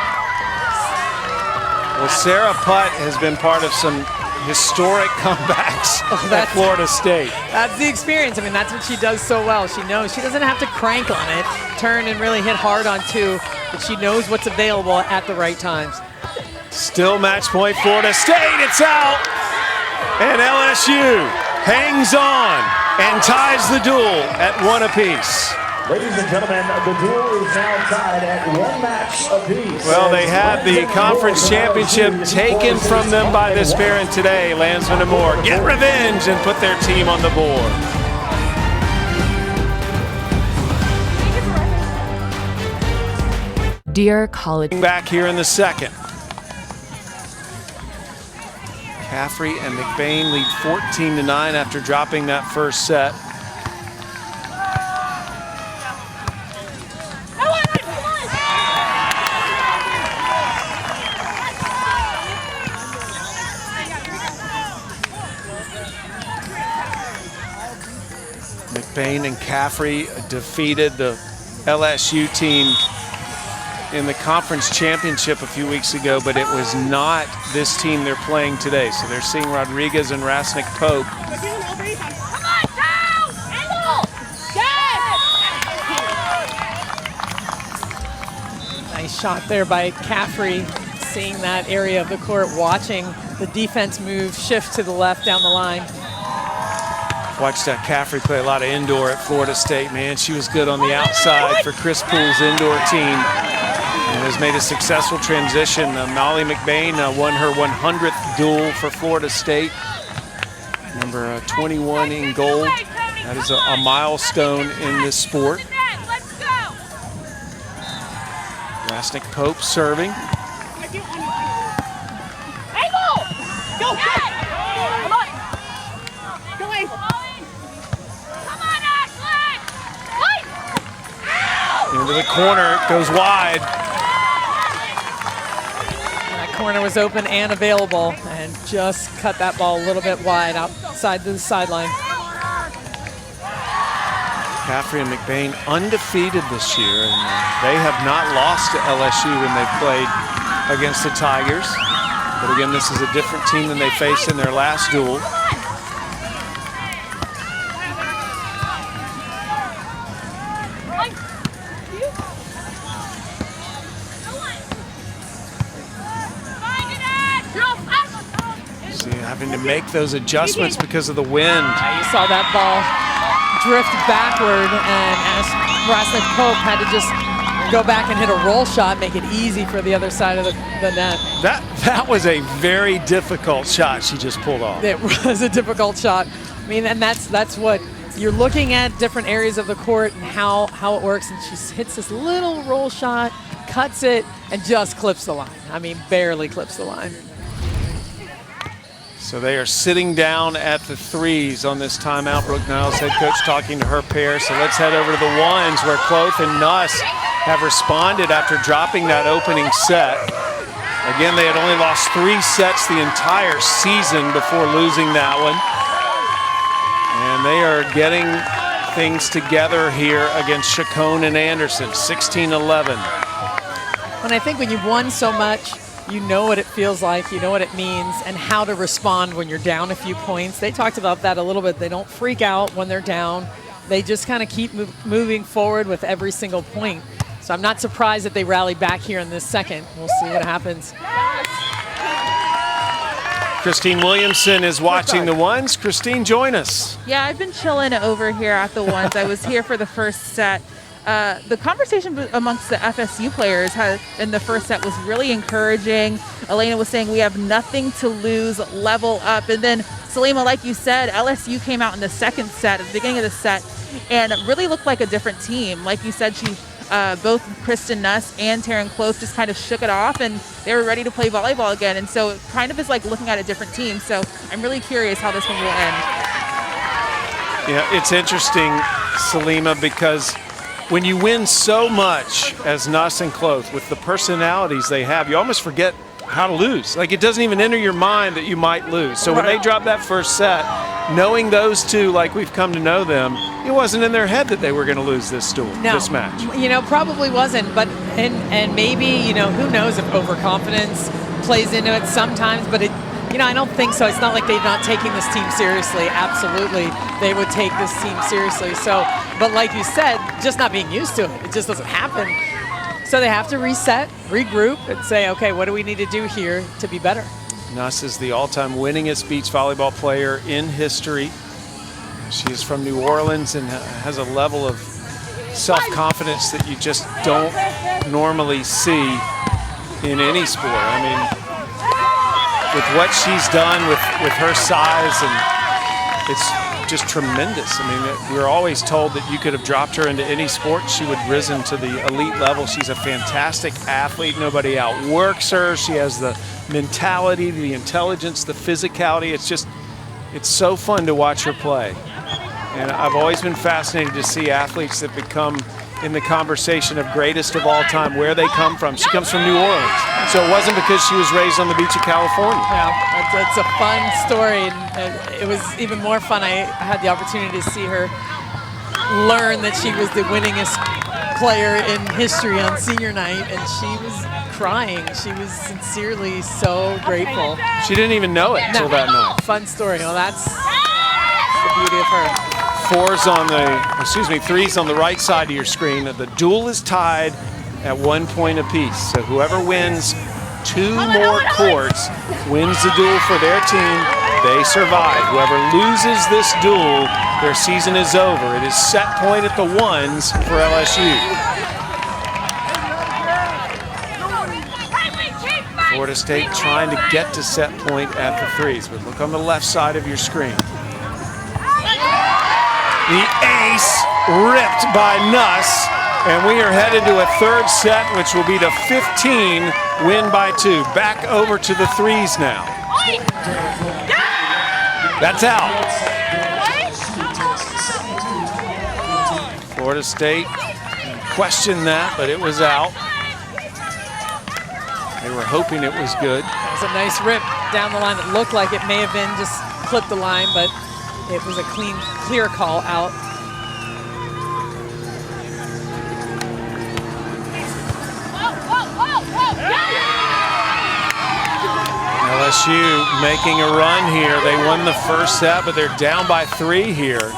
Well, Sarah Putt has been part of some historic comebacks at Florida State. That's the experience. I mean, that's what she does so well. She knows she doesn't have to crank on it, turn and really hit hard on two, but she knows what's available at the right times. Still match point Florida State. It's out. And LSU hangs on and ties the duel at 1 apiece. Ladies and gentlemen, the duel is now tied at 1 match apiece. Well, they had the conference championship taken from them by this parent today, Landsman and Moore. Get revenge and put their team on the board. Dear college. Back here in the second. Caffrey and McBain lead 14-9 after dropping that first set. McBain and Caffrey defeated the LSU team in the conference championship a few weeks ago, but it was not this team they're playing today. So they're seeing Rodriguez and Rasnick Pope. Nice shot there by Caffrey, seeing that area of the court, watching the defense move, shift to the left down the line. Watched Caffrey play a lot of indoor at Florida State. Man, she was good on the outside for Chris Poole's indoor team and has made a successful transition. Molly McBain won her 100th duel for Florida State. Number 21 in gold. That is a milestone in this sport. Rasnick Pope serving. Into the corner, goes wide. That corner was open and available, and just cut that ball a little bit wide outside the sideline. Caffrey and McBain undefeated this year, and they have not lost to LSU when they've played against the Tigers. But again, this is a different team than they faced in their last duel. Having to make those adjustments because of the wind. You saw that ball drift backward, and Rasnick Pope had to just go back and hit a roll shot, make it easy for the other side of the net. That was a very difficult shot she just pulled off. It was a difficult shot. I mean, and that's what you're looking at, different areas of the court and how it works. And she hits this little roll shot, cuts it, and just clips the line. I mean, barely clips the line. So they are sitting down at the threes on this timeout. Brooke Niles, head coach, talking to her pair. So let's head over to the ones where Cloth and Nuss have responded after dropping that opening set. Again, they had only lost 3 sets the entire season before losing that one. And they are getting things together here against Chacon and Anderson, 16-11. And I think when you've won so much, you know what it feels like, you know what it means, and how to respond when you're down a few points. They talked about that a little bit. They don't freak out when they're down. They just kind of keep moving forward with every single point. So I'm not surprised that they rallied back here in this second. We'll see what happens. Christine Williamson is watching the ones. Christine, join us. Yeah, I've been chilling over here at the ones. I was here for the first set. The conversation amongst the FSU players in the first set was really encouraging. Elena was saying we have nothing to lose, level up. And then Salima, like you said, LSU came out in the second set, at the beginning of the set, and really looked like a different team. Like you said, both Kristen Nuss and Taryn Close just kind of shook it off, and they were ready to play volleyball again. And so it kind of is like looking at a different team. So I'm really curious how this one will end. Yeah, it's interesting, Salima, because when you win so much as Nuss and Cloth with the personalities they have, you almost forget how to lose. Like, it doesn't even enter your mind that you might lose. So when they dropped that first set, knowing those two like we've come to know them, it wasn't in their head that they were going to lose this match. You know, probably wasn't, but and maybe, you know, who knows if overconfidence plays into it sometimes, but you know, I don't think so. It's not like they're not taking this team seriously. Absolutely, they would take this team seriously. So, but like you said, just not being used to it. It just doesn't happen. So they have to reset, regroup, and say, okay, what do we need to do here to be better? Nuss is the all-time winningest beach volleyball player in history. She is from New Orleans and has a level of self-confidence that you just don't normally see in any sport. I mean, with what she's done with her size, and it's just tremendous. I mean, we were always told that you could have dropped her into any sport, she would have risen to the elite level. She's a fantastic athlete. Nobody outworks her. She has the mentality, the intelligence, the physicality. It's so fun to watch her play. And I've always been fascinated to see athletes that become in the conversation of greatest of all time, where they come from. She comes from New Orleans. So it wasn't because she was raised on the beach of California. Yeah, it's a fun story, and it was even more fun. I had the opportunity to see her learn that she was the winningest player in history on senior night, and she was crying. She was sincerely so grateful. She didn't even know it until that night. Fun story. Well, that's the beauty of her. Threes on the right side of your screen. The duel is tied at 1 point apiece. So whoever wins 2 more courts wins the duel for their team. They survive. Whoever loses this duel, their season is over. It is set point at the ones for LSU. Florida State trying to get to set point at the threes. But look on the left side of your screen. The ace ripped by Nuss, and we are headed to a third set, which will be the 15, win by 2. Back over to the threes now. That's out. Florida State questioned that, but it was out. They were hoping it was good. It was a nice rip down the line. It looked like it may have been just clipped the line, but it was a clear call out. LSU making a run here. They won the first set, but they're down by 3 here.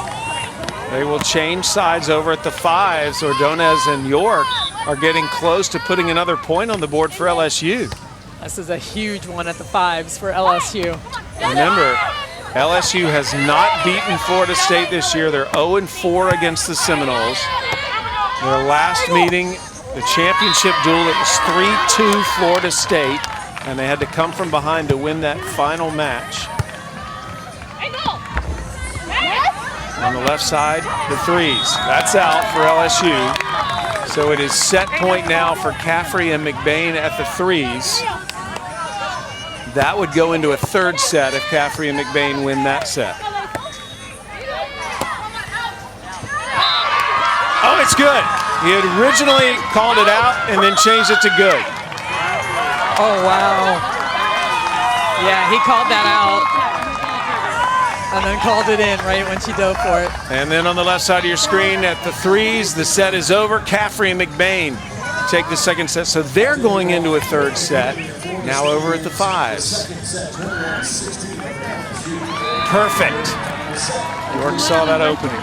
They will change sides over at the 5s. Ordonez and York are getting close to putting another point on the board for LSU. This is a huge one at the 5s for LSU. Remember, LSU has not beaten Florida State this year. They're 0-4 against the Seminoles. Their last meeting, the championship duel, it was 3-2 Florida State, and they had to come from behind to win that final match. On the left side, the threes. That's out for LSU. So it is set point now for Caffrey and McBain at the threes. That would go into a third set if Caffrey and McBain win that set. Oh, it's good. He had originally called it out and then changed it to good. Oh, wow. Yeah, he called that out and then called it in right when she dove for it. And then on the left side of your screen at the threes, the set is over. Caffrey and McBain take the second set. So they're going into a third set. Now over at the fives. Perfect. York saw that opening.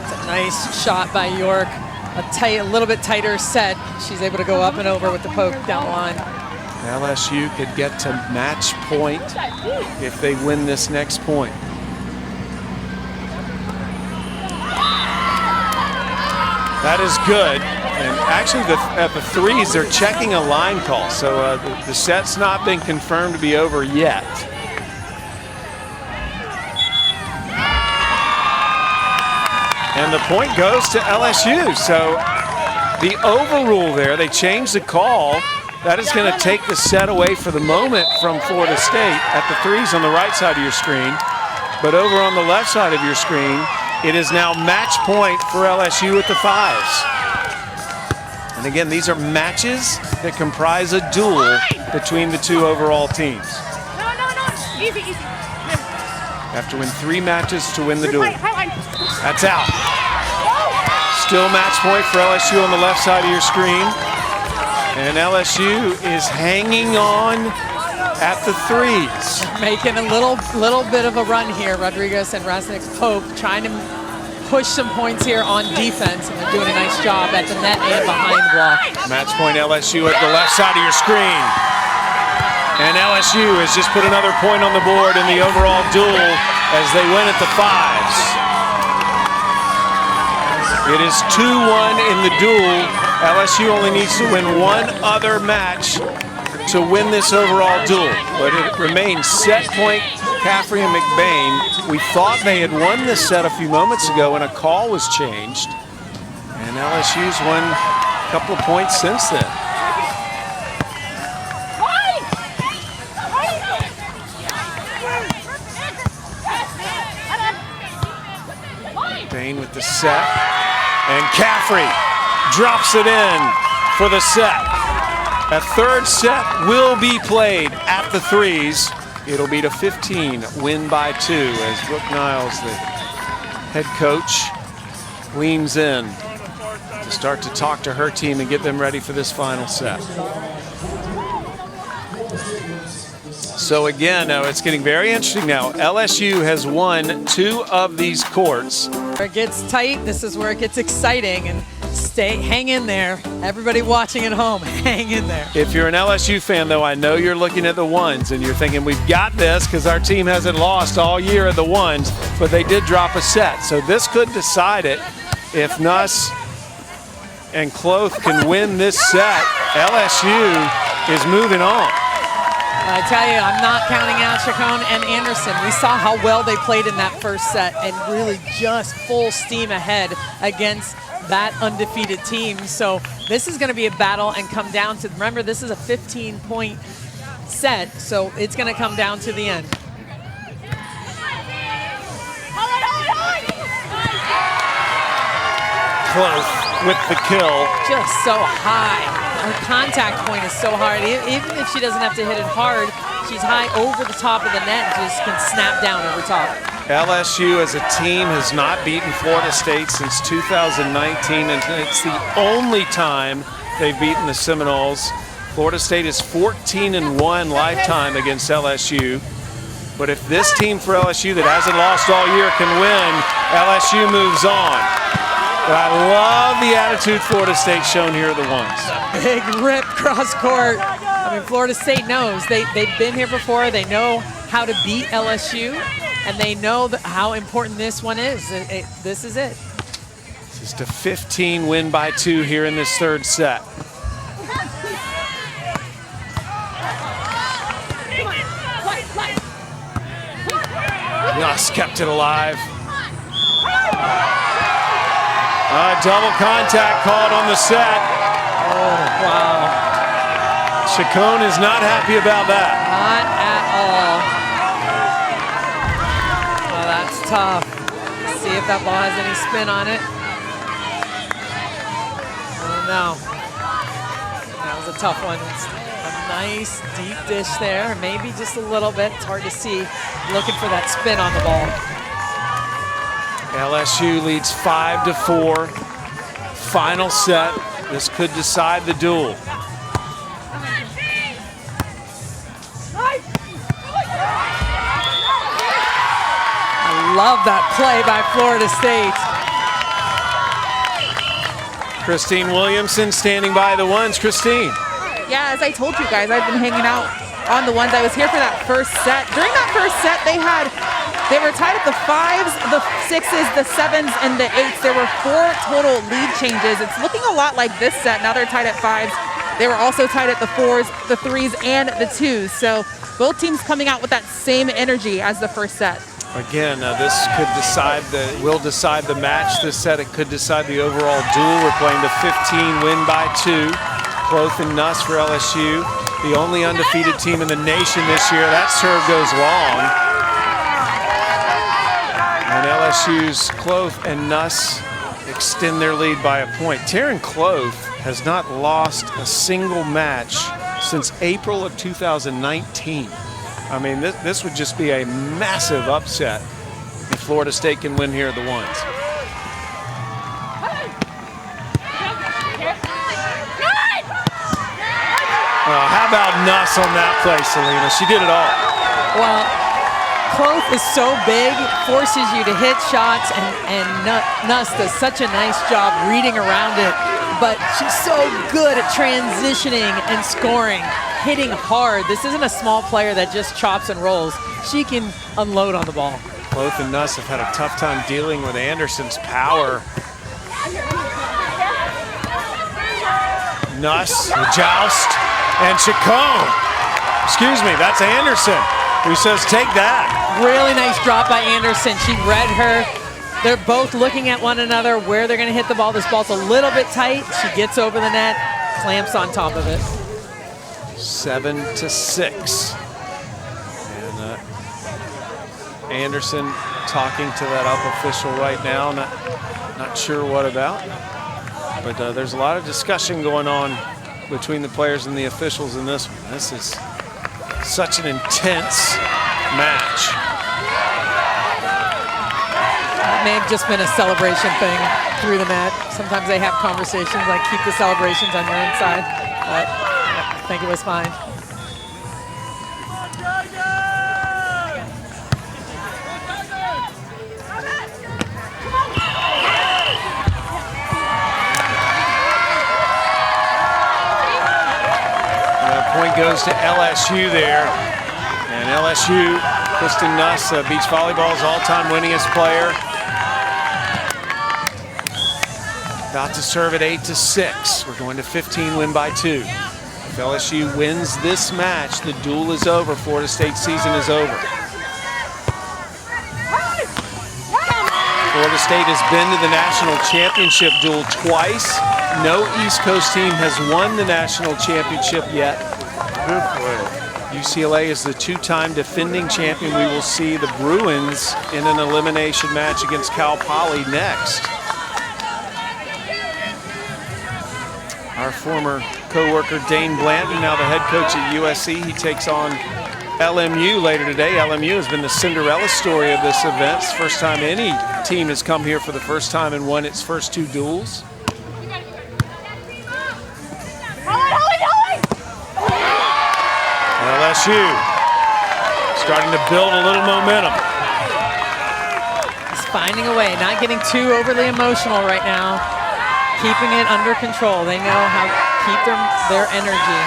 It's a nice shot by York. A little bit tighter set. She's able to go up and over with the poke down the line. LSU could get to match point if they win this next point. That is good. And actually, at the threes, they're checking a line call. So the set's not been confirmed to be over yet. And the point goes to LSU. So the overrule there, they changed the call. That is going to take the set away for the moment from Florida State at the threes on the right side of your screen. But over on the left side of your screen, it is now match point for LSU at the fives. And again, these are matches that comprise a duel between the two overall teams. Easy. You have to win 3 matches to win the duel. That's out. Still match point for LSU on the left side of your screen. And LSU is hanging on at the threes. Making a little bit of a run here. Rodriguez and Rasnik's Pope trying to push some points here on defense, and they're doing a nice job at the net and behind the block. Match point LSU at the left side of your screen. And LSU has just put another point on the board in the overall duel as they win at the fives. It is 2-1 in the duel. LSU only needs to win one other match to win this overall duel. But it remains set point Caffrey and McBain. We thought they had won this set a few moments ago when a call was changed. And LSU's won a couple of points since then. McBain with the set. And Caffrey drops it in for the set. A third set will be played at the threes. It'll be to 15, win by 2, as Brooke Niles, the head coach, leans in to start to talk to her team and get them ready for this final set. So again, it's getting very interesting now. LSU has won 2 of these courts. Where it gets tight, this is where it gets exciting, and hang in there. Everybody watching at home, hang in there. If you're an LSU fan, though, I know you're looking at the ones and you're thinking, we've got this because our team hasn't lost all year at the ones, but they did drop a set. So this could decide it. If Nuss and Cloth can win this set, LSU is moving on. I tell you, I'm not counting out Chacon and Anderson. We saw how well they played in that first set and really just full steam ahead against that undefeated team. So this is going to be a battle and come down to, remember, this is a 15-point set, so it's going to come down to the end. Close with the kill. Just so high. Her contact point is so hard. Even if she doesn't have to hit it hard, she's high over the top of the net and just can snap down over top. LSU as a team has not beaten Florida State since 2019, and it's the only time they've beaten the Seminoles. Florida State is 14-1 lifetime against LSU. But if this team for LSU that hasn't lost all year can win, LSU moves on. But I love the attitude Florida State shown here at the ones. Big rip cross court. I mean, Florida State knows. They've been here before. They know how to beat LSU, and they know how important this one is. This is it. This is to 15, win by 2 here in this third set. Nuss kept it alive. Double contact called on the set. Oh, wow. Chacon is not happy about that. Not at tough. See if that ball has any spin on it. I don't know. That was a tough one. It's a nice deep dish there. Maybe just a little bit. It's hard to see. Looking for that spin on the ball. LSU leads 5-4. Final set. This could decide the duel. Love that play by Florida State. Christine Williamson standing by the ones. Christine. Yeah, as I told you guys, I've been hanging out on the ones. I was here for that first set. During that first set, they were tied at the 5s, the 6s, the 7s, and the 8s. There were 4 total lead changes. It's looking a lot like this set. Now they're tied at 5s. They were also tied at the 4s, the 3s, and the 2s. So both teams coming out with that same energy as the first set. Again, this will decide the match. This set, it could decide the overall duel. We're playing the 15 win by 2. Cloth and Nuss for LSU, the only undefeated team in the nation this year. That serve goes long. And LSU's Cloth and Nuss extend their lead by a point. Taryn Cloth has not lost a single match since April of 2019. I mean, this would just be a massive upset if Florida State can win here at the ones. How about Nuss on that play, Selena? She did it all. Well, Cloth is so big, forces you to hit shots, and Nuss does such a nice job reading around it, but she's so good at transitioning and scoring. Hitting hard. This isn't a small player that just chops and rolls. She can unload on the ball. Cloth and Nuss have had a tough time dealing with Anderson's power. Nuss, the joust, and Chacon. Excuse me, that's Anderson who says, take that. Really nice drop by Anderson. She read her. They're both looking at one another, where they're going to hit the ball. This ball's a little bit tight. She gets over the net, clamps on top of it. 7-6. And Anderson talking to that up official right now. Not sure what about. But there's a lot of discussion going on between the players and the officials in this one. This is such an intense match. It may have just been a celebration thing through the net. Sometimes they have conversations like keep the celebrations on your own side. But I think it was fine. Point goes to LSU there. And LSU, Kristen Nuss, beach volleyball's all-time winningest player. About to serve at 8-6. We're going to 15 win by 2. If LSU wins this match, the duel is over. Florida State season is over. Florida State has been to the national championship duel twice. No East Coast team has won the national championship yet. UCLA is the 2-time defending champion. We will see the Bruins in an elimination match against Cal Poly next. Our former co-worker Dane Blanton, now the head coach at USC, he takes on LMU later today. LMU has been the Cinderella story of this event. It's the first time any team has come here for the first time and won its first 2 duels. LSU starting to build a little momentum. He's finding a way, not getting too overly emotional right now, keeping it under control. They know how to keep their energy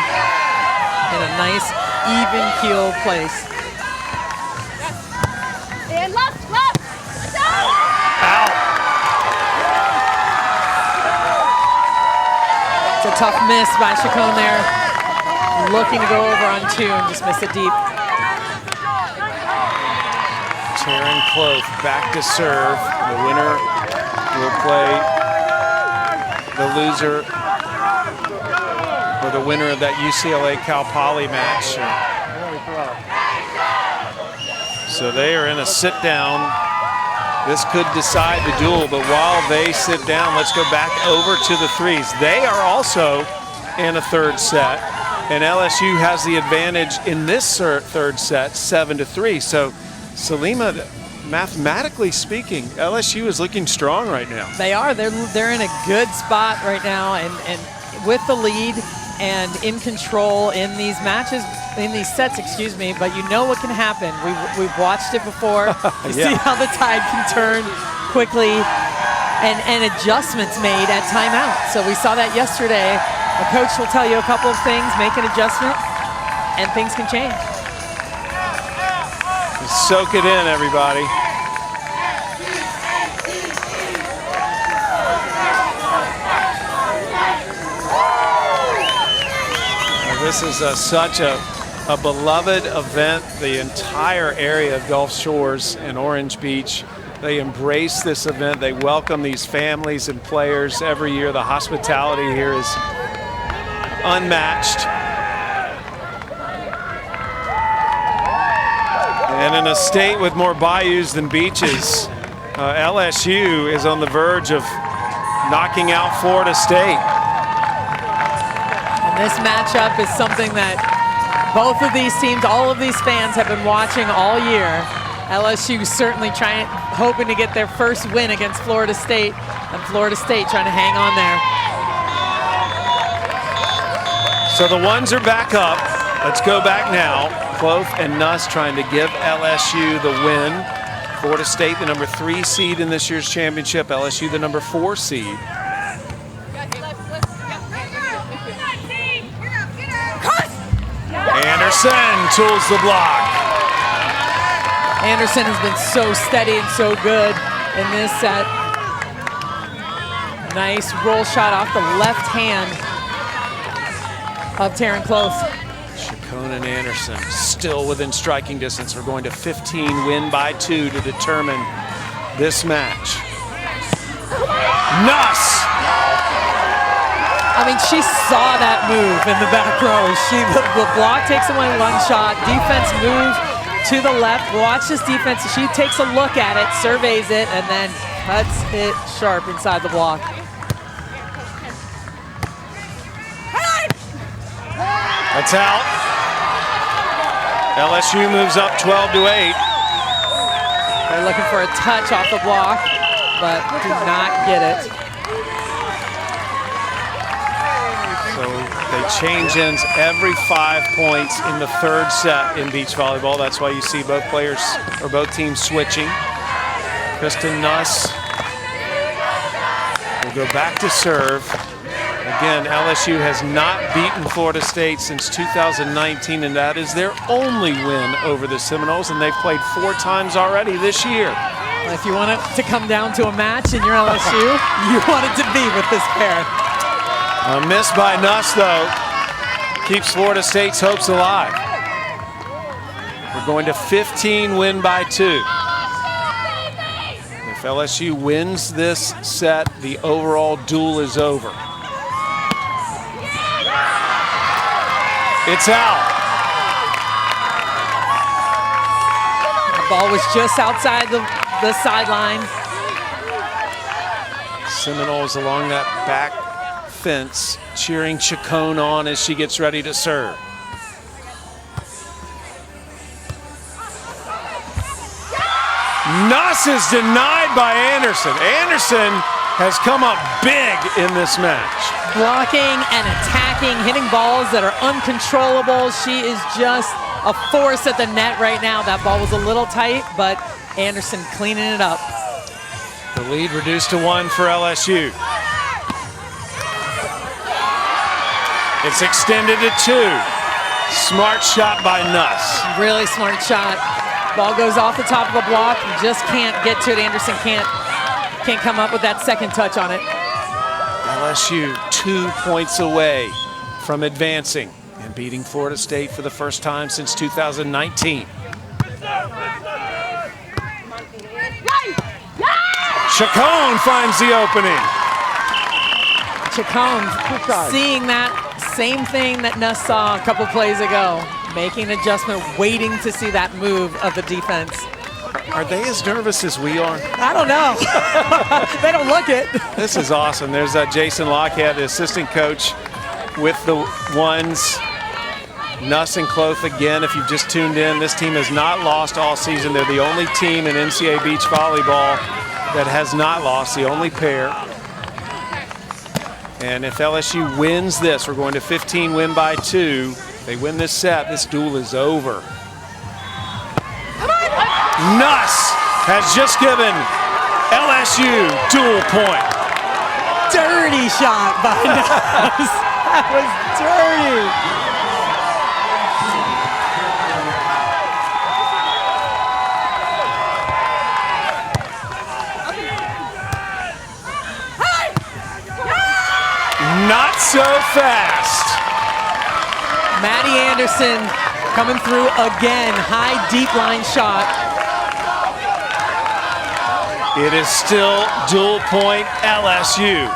in a nice, even-keeled place. And left. Out. It's a tough miss by Chacon there. Looking to go over on 2 and just miss it deep. Taryn Cloth back to serve. The winner will play the loser or the winner of that UCLA Cal Poly match. So they are in a sit down This could decide the duel, but while they sit down, let's go back over to the threes. They are also in a third set, and LSU has the advantage in this third set, 7-3. So, Salima, mathematically speaking, LSU is looking strong right now. They are. They're in a good spot right now, and with the lead and in control in these matches, in these sets, excuse me, but you know what can happen. We've watched it before. You see how the tide can turn quickly and adjustments made at timeout. So we saw that yesterday. A coach will tell you a couple of things, make an adjustment, and things can change. Soak it in, everybody. This is such a beloved event. The entire area of Gulf Shores and Orange Beach, they embrace this event. They welcome these families and players every year. The hospitality here is unmatched. And in a state with more bayous than beaches, LSU is on the verge of knocking out Florida State. This matchup is something that both of these teams, all of these fans have been watching all year. LSU certainly hoping to get their first win against Florida State, and Florida State trying to hang on there. So the ones are back up. Let's go back now. Cloth and Nuss trying to give LSU the win. Florida State, the number 3 seed in this year's championship. LSU, the number 4 seed. Anderson tools the block. Anderson has been so steady and so good in this set. Nice roll shot off the left hand of Taryn Cloth. Chacon and Anderson still within striking distance. We're going to 15, win by 2 to determine this match. Nuss! I mean, she saw that move in the back row. The block takes away one shot. Defense moves to the left. Watch this defense. She takes a look at it, surveys it, and then cuts it sharp inside the block. That's out. LSU moves up 12-8. They're looking for a touch off the block, but do not get it. So they change ends every 5 points in the third set in beach volleyball. That's why you see both players or both teams switching. Kristen Nuss will go back to serve. Again, LSU has not beaten Florida State since 2019, and that is their only win over the Seminoles, and they've played 4 times already this year. If you want it to come down to a match in your LSU, you want it to be with this pair. A miss by Nuss, though, keeps Florida State's hopes alive. We're going to 15, win by 2. If LSU wins this set, the overall duel is over. It's out. The ball was just outside the sideline. Seminoles along that back fence, cheering Chacon on as she gets ready to serve. Nuss is denied by Anderson. Anderson has come up big in this match. Blocking and attacking, hitting balls that are uncontrollable. She is just a force at the net right now. That ball was a little tight, but Anderson cleaning it up. The lead reduced to 1 for LSU. It's extended to 2. Smart shot by Nuss. Really smart shot. Ball goes off the top of the block. You just can't get to it. Anderson can't come up with that second touch on it. LSU 2 points away from advancing and beating Florida State for the first time since 2019. Chacon finds the opening. Chacon seeing that same thing that Nuss saw a couple plays ago, making an adjustment, waiting to see that move of the defense. Are they as nervous as we are? I don't know. They don't look it. This is awesome. There's Jason Lockhead, the assistant coach with the ones. Nuss and Cloth again, if you've just tuned in, this team has not lost all season. They're the only team in NCAA beach volleyball that has not lost, the only pair. And if LSU wins this, we're going to 15, win by 2. If they win this set, this duel is over. Nuss has just given LSU dual point. Dirty shot by Nuss. That was dirty. Not so fast. Maddie Anderson coming through again. High, deep line shot. It is still dual point LSU.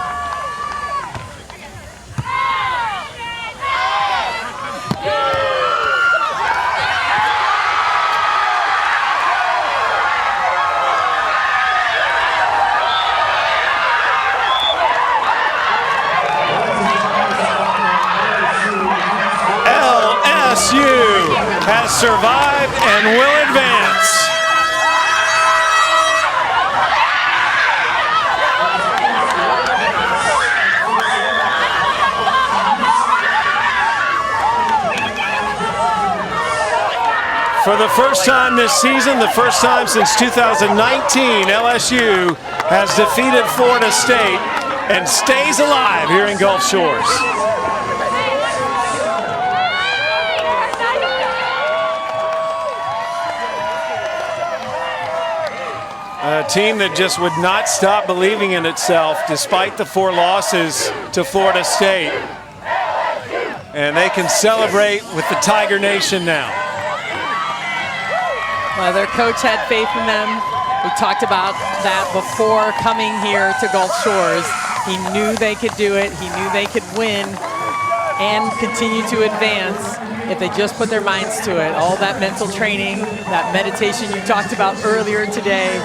Has survived and will advance. For the first time this season, the first time since 2019, LSU has defeated Florida State and stays alive here in Gulf Shores. A team that just would not stop believing in itself despite the 4 losses to Florida State. And they can celebrate with the Tiger Nation now. Well, their coach had faith in them. We talked about that before coming here to Gulf Shores. He knew they could do it. He knew they could win and continue to advance if they just put their minds to it. All that mental training, that meditation you talked about earlier today,